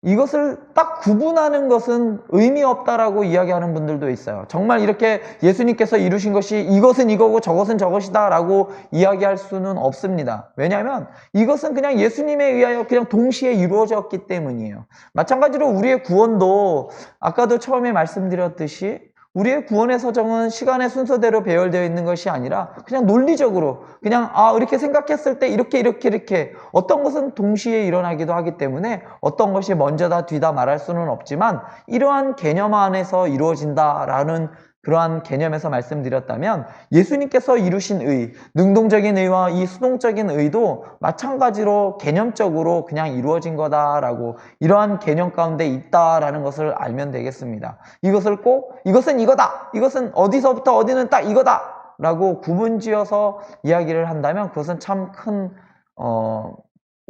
이것을 딱 구분하는 것은 의미 없다라고 이야기하는 분들도 있어요. 정말 이렇게 예수님께서 이루신 것이 이것은 이거고 저것은 저것이다 라고 이야기할 수는 없습니다. 왜냐하면 이것은 그냥 예수님에 의하여 그냥 동시에 이루어졌기 때문이에요. 마찬가지로 우리의 구원도 아까도 처음에 말씀드렸듯이 우리의 구원의 서정은 시간의 순서대로 배열되어 있는 것이 아니라 그냥 논리적으로 그냥 이렇게 생각했을 때 이렇게 어떤 것은 동시에 일어나기도 하기 때문에 어떤 것이 먼저다 뒤다 말할 수는 없지만 이러한 개념 안에서 이루어진다라는 그러한 개념에서 말씀드렸다면 예수님께서 이루신 의, 능동적인 의와 이 수동적인 의도 마찬가지로 개념적으로 그냥 이루어진 거다라고, 이러한 개념 가운데 있다라는 것을 알면 되겠습니다. 이것은 이거다, 이것은 어디서부터 어디는 딱 이거다 라고 구분지어서 이야기를 한다면 그것은 참 큰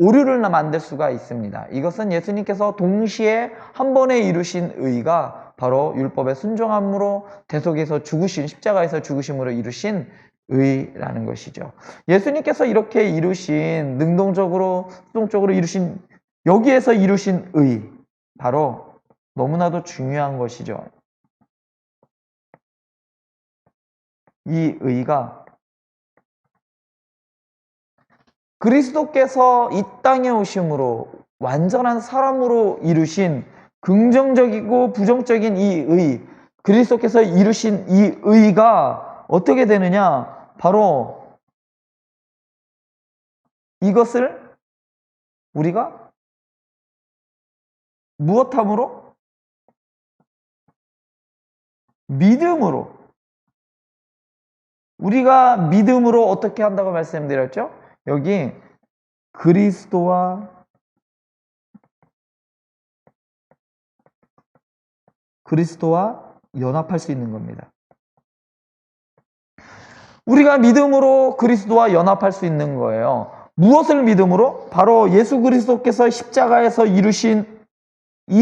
오류를 만들 수가 있습니다. 이것은 예수님께서 동시에 한 번에 이루신 의가 바로 율법의 순종함으로 대속에서 죽으신, 십자가에서 죽으심으로 이루신 의라는 것이죠. 예수님께서 이렇게 이루신, 능동적으로 수동적으로 이루신, 여기에서 이루신 의, 바로 너무나도 중요한 것이죠. 이 의가 그리스도께서 이 땅에 오심으로 완전한 사람으로 이루신 긍정적이고 부정적인 이 의, 그리스도께서 이루신 이 의가 어떻게 되느냐? 바로 이것을 우리가 무엇함으로? 믿음으로. 우리가 믿음으로 어떻게 한다고 말씀드렸죠? 여기 그리스도와 연합할 수 있는 겁니다. 우리가 믿음으로 그리스도와 연합할 수 있는 거예요. 무엇을 믿음으로? 바로 예수 그리스도께서 십자가에서 이루신 이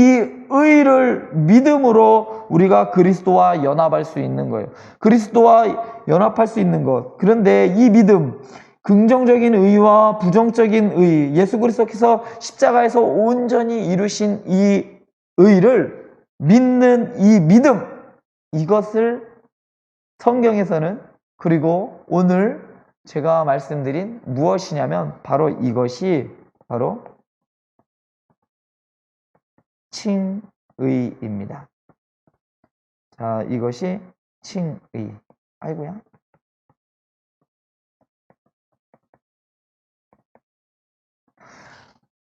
의를 믿음으로 우리가 그리스도와 연합할 수 있는 거예요. 그리스도와 연합할 수 있는 것. 그런데 이 믿음, 긍정적인 의와 부정적인 의, 예수 그리스도께서 십자가에서 온전히 이루신 이 의를 믿는 이 믿음, 이것을 성경에서는, 그리고 오늘 제가 말씀드린 무엇이냐면 바로 이것이 바로 칭의입니다. 자, 이것이 칭의. 아이고야.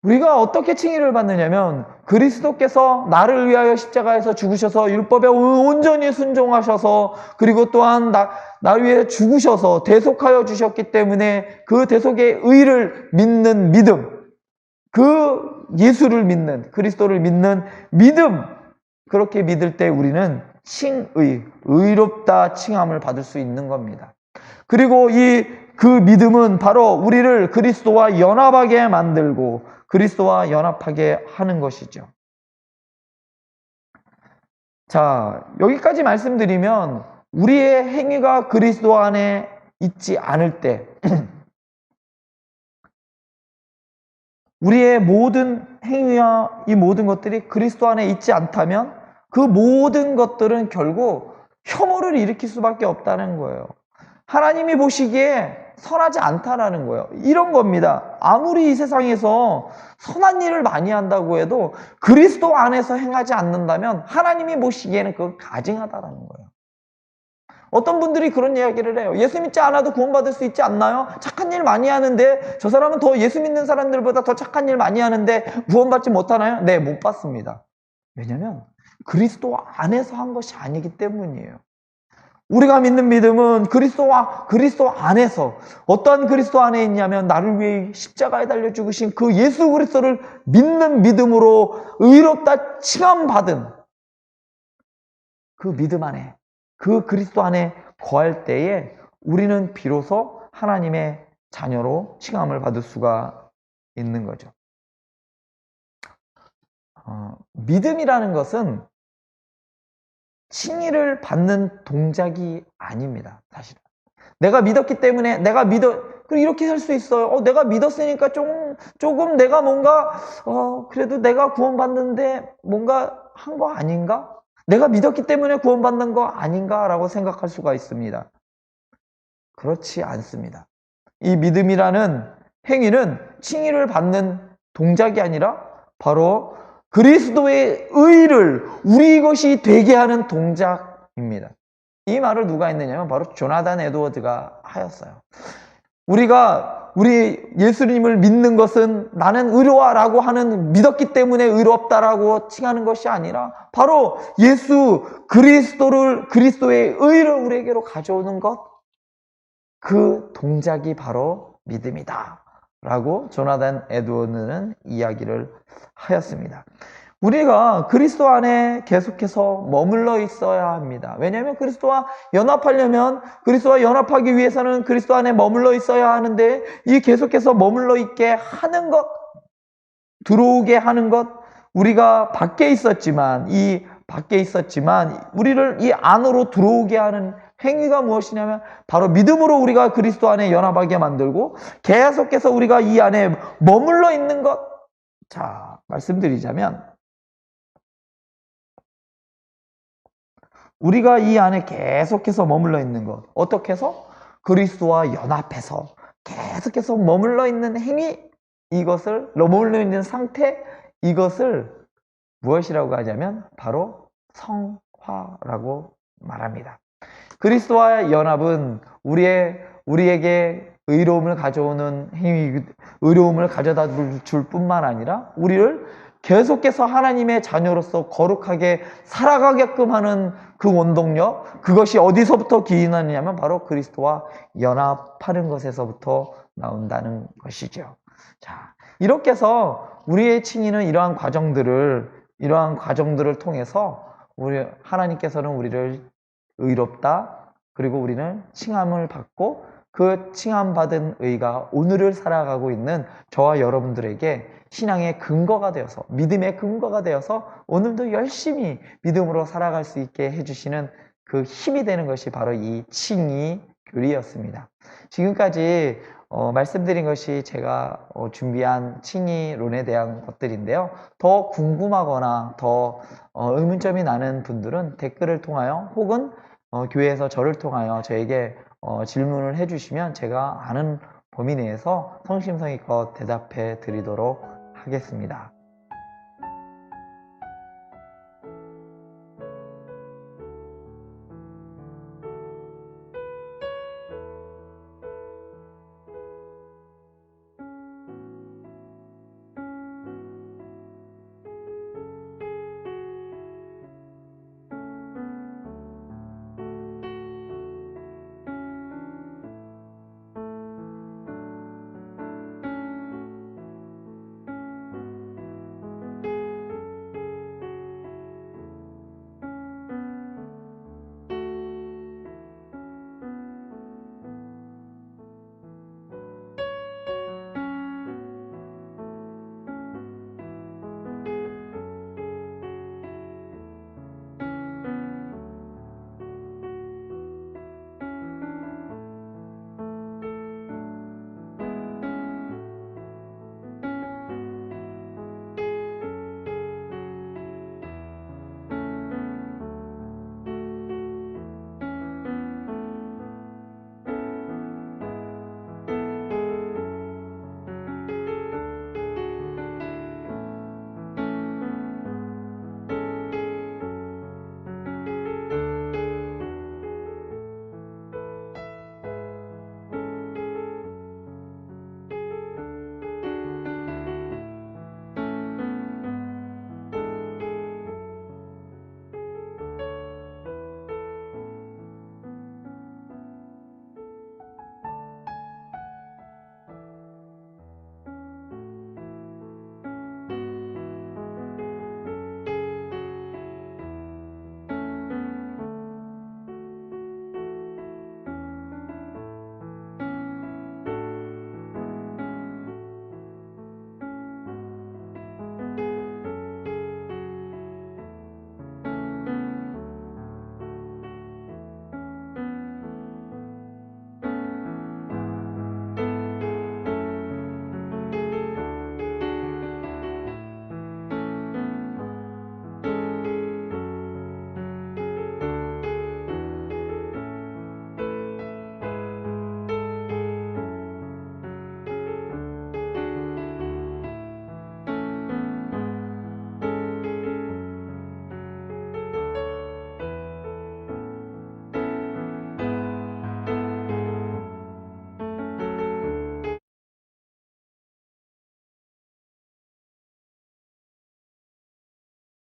우리가 어떻게 칭의를 받느냐면 그리스도께서 나를 위하여 십자가에서 죽으셔서 율법에 온전히 순종하셔서, 그리고 또한 나를 위해 죽으셔서 대속하여 주셨기 때문에 그 대속의 의를 믿는 믿음, 그 예수를 믿는, 그리스도를 믿는 믿음, 그렇게 믿을 때 우리는 칭의, 의롭다 칭함을 받을 수 있는 겁니다. 그리고 그 믿음은 바로 우리를 그리스도와 연합하게 만들고 그리스도와 연합하게 하는 것이죠. 자, 여기까지 말씀드리면 우리의 행위가 그리스도 안에 있지 않을 때 우리의 모든 행위와 이 모든 것들이 그리스도 안에 있지 않다면 그 모든 것들은 결국 혐오를 일으킬 수밖에 없다는 거예요. 하나님이 보시기에 선하지 않다라는 거예요. 이런 겁니다. 아무리 이 세상에서 선한 일을 많이 한다고 해도 그리스도 안에서 행하지 않는다면 하나님이 보시기에는 그건 가증하다라는 거예요. 어떤 분들이 그런 이야기를 해요. 예수 믿지 않아도 구원받을 수 있지 않나요? 착한 일 많이 하는데 저 사람은 더 예수 믿는 사람들보다 더 착한 일 많이 하는데 구원받지 못하나요? 네, 못 받습니다. 왜냐면 그리스도 안에서 한 것이 아니기 때문이에요. 우리가 믿는 믿음은 그리스도 안에서, 어떠한 그리스도 안에 있냐면 나를 위해 십자가에 달려 죽으신 그 예수 그리스도를 믿는 믿음으로 의롭다 칭함받은 그 믿음 안에, 그 그리스도 안에 거할 때에 우리는 비로소 하나님의 자녀로 칭함을 받을 수가 있는 거죠. 믿음이라는 것은 칭의를 받는 동작이 아닙니다. 사실은 내가 믿었기 때문에 이렇게 할 수 있어요. 내가 믿었으니까 조금 내가 뭔가 그래도 내가 구원받는데 뭔가 한 거 아닌가? 내가 믿었기 때문에 구원받는 거 아닌가라고 생각할 수가 있습니다. 그렇지 않습니다. 이 믿음이라는 행위는 칭의를 받는 동작이 아니라 바로 그리스도의 의를 우리 것이 되게 하는 동작입니다. 이 말을 누가 했느냐면 바로 조나단 에드워드가 하였어요. 우리 예수님을 믿는 것은 나는 의로와라고 하는, 믿었기 때문에 의롭다라고 칭하는 것이 아니라 바로 예수 그리스도의 의를 우리에게로 가져오는 것, 그 동작이 바로 믿음이다 라고 조나단 에드워드는 이야기를 하였습니다. 우리가 그리스도 안에 계속해서 머물러 있어야 합니다. 왜냐하면 그리스도와 연합하기 위해서는 그리스도 안에 머물러 있어야 하는데, 이 계속해서 머물러 있게 하는 것, 들어오게 하는 것, 우리가 밖에 있었지만 우리를 이 안으로 들어오게 하는 행위가 무엇이냐면 바로 믿음으로 우리가 그리스도 안에 연합하게 만들고 계속해서 우리가 이 안에 머물러 있는 것. 자, 말씀드리자면 우리가 이 안에 계속해서 머물러 있는 것, 어떻게 해서? 그리스도와 연합해서 계속해서 머물러 있는 행위, 머물러 있는 상태, 이것을 무엇이라고 하냐면 바로 성화라고 말합니다. 그리스도와의 연합은 우리에게 의로움을 가져오는 행위, 의로움을 가져다 줄 뿐만 아니라 우리를 계속해서 하나님의 자녀로서 거룩하게 살아가게끔 하는 그 원동력, 그것이 어디서부터 기인하느냐면 바로 그리스도와 연합하는 것에서부터 나온다는 것이죠. 자, 이렇게 해서 우리의 칭의는 이러한 과정들을 통해서 하나님께서는 우리를 의롭다, 그리고 우리는 칭함을 받고 그 칭함받은 의가 오늘을 살아가고 있는 저와 여러분들에게 신앙의 근거가 되어서, 믿음의 근거가 되어서 오늘도 열심히 믿음으로 살아갈 수 있게 해주시는 그 힘이 되는 것이 바로 이 칭의 교리였습니다. 지금까지 말씀드린 것이 제가 준비한 칭의론에 대한 것들인데요. 더 궁금하거나 더 의문점이 나는 분들은 댓글을 통하여 혹은 교회에서 저를 통하여 저에게 질문을 해주시면 제가 아는 범위 내에서 성심성의껏 대답해 드리도록 하겠습니다.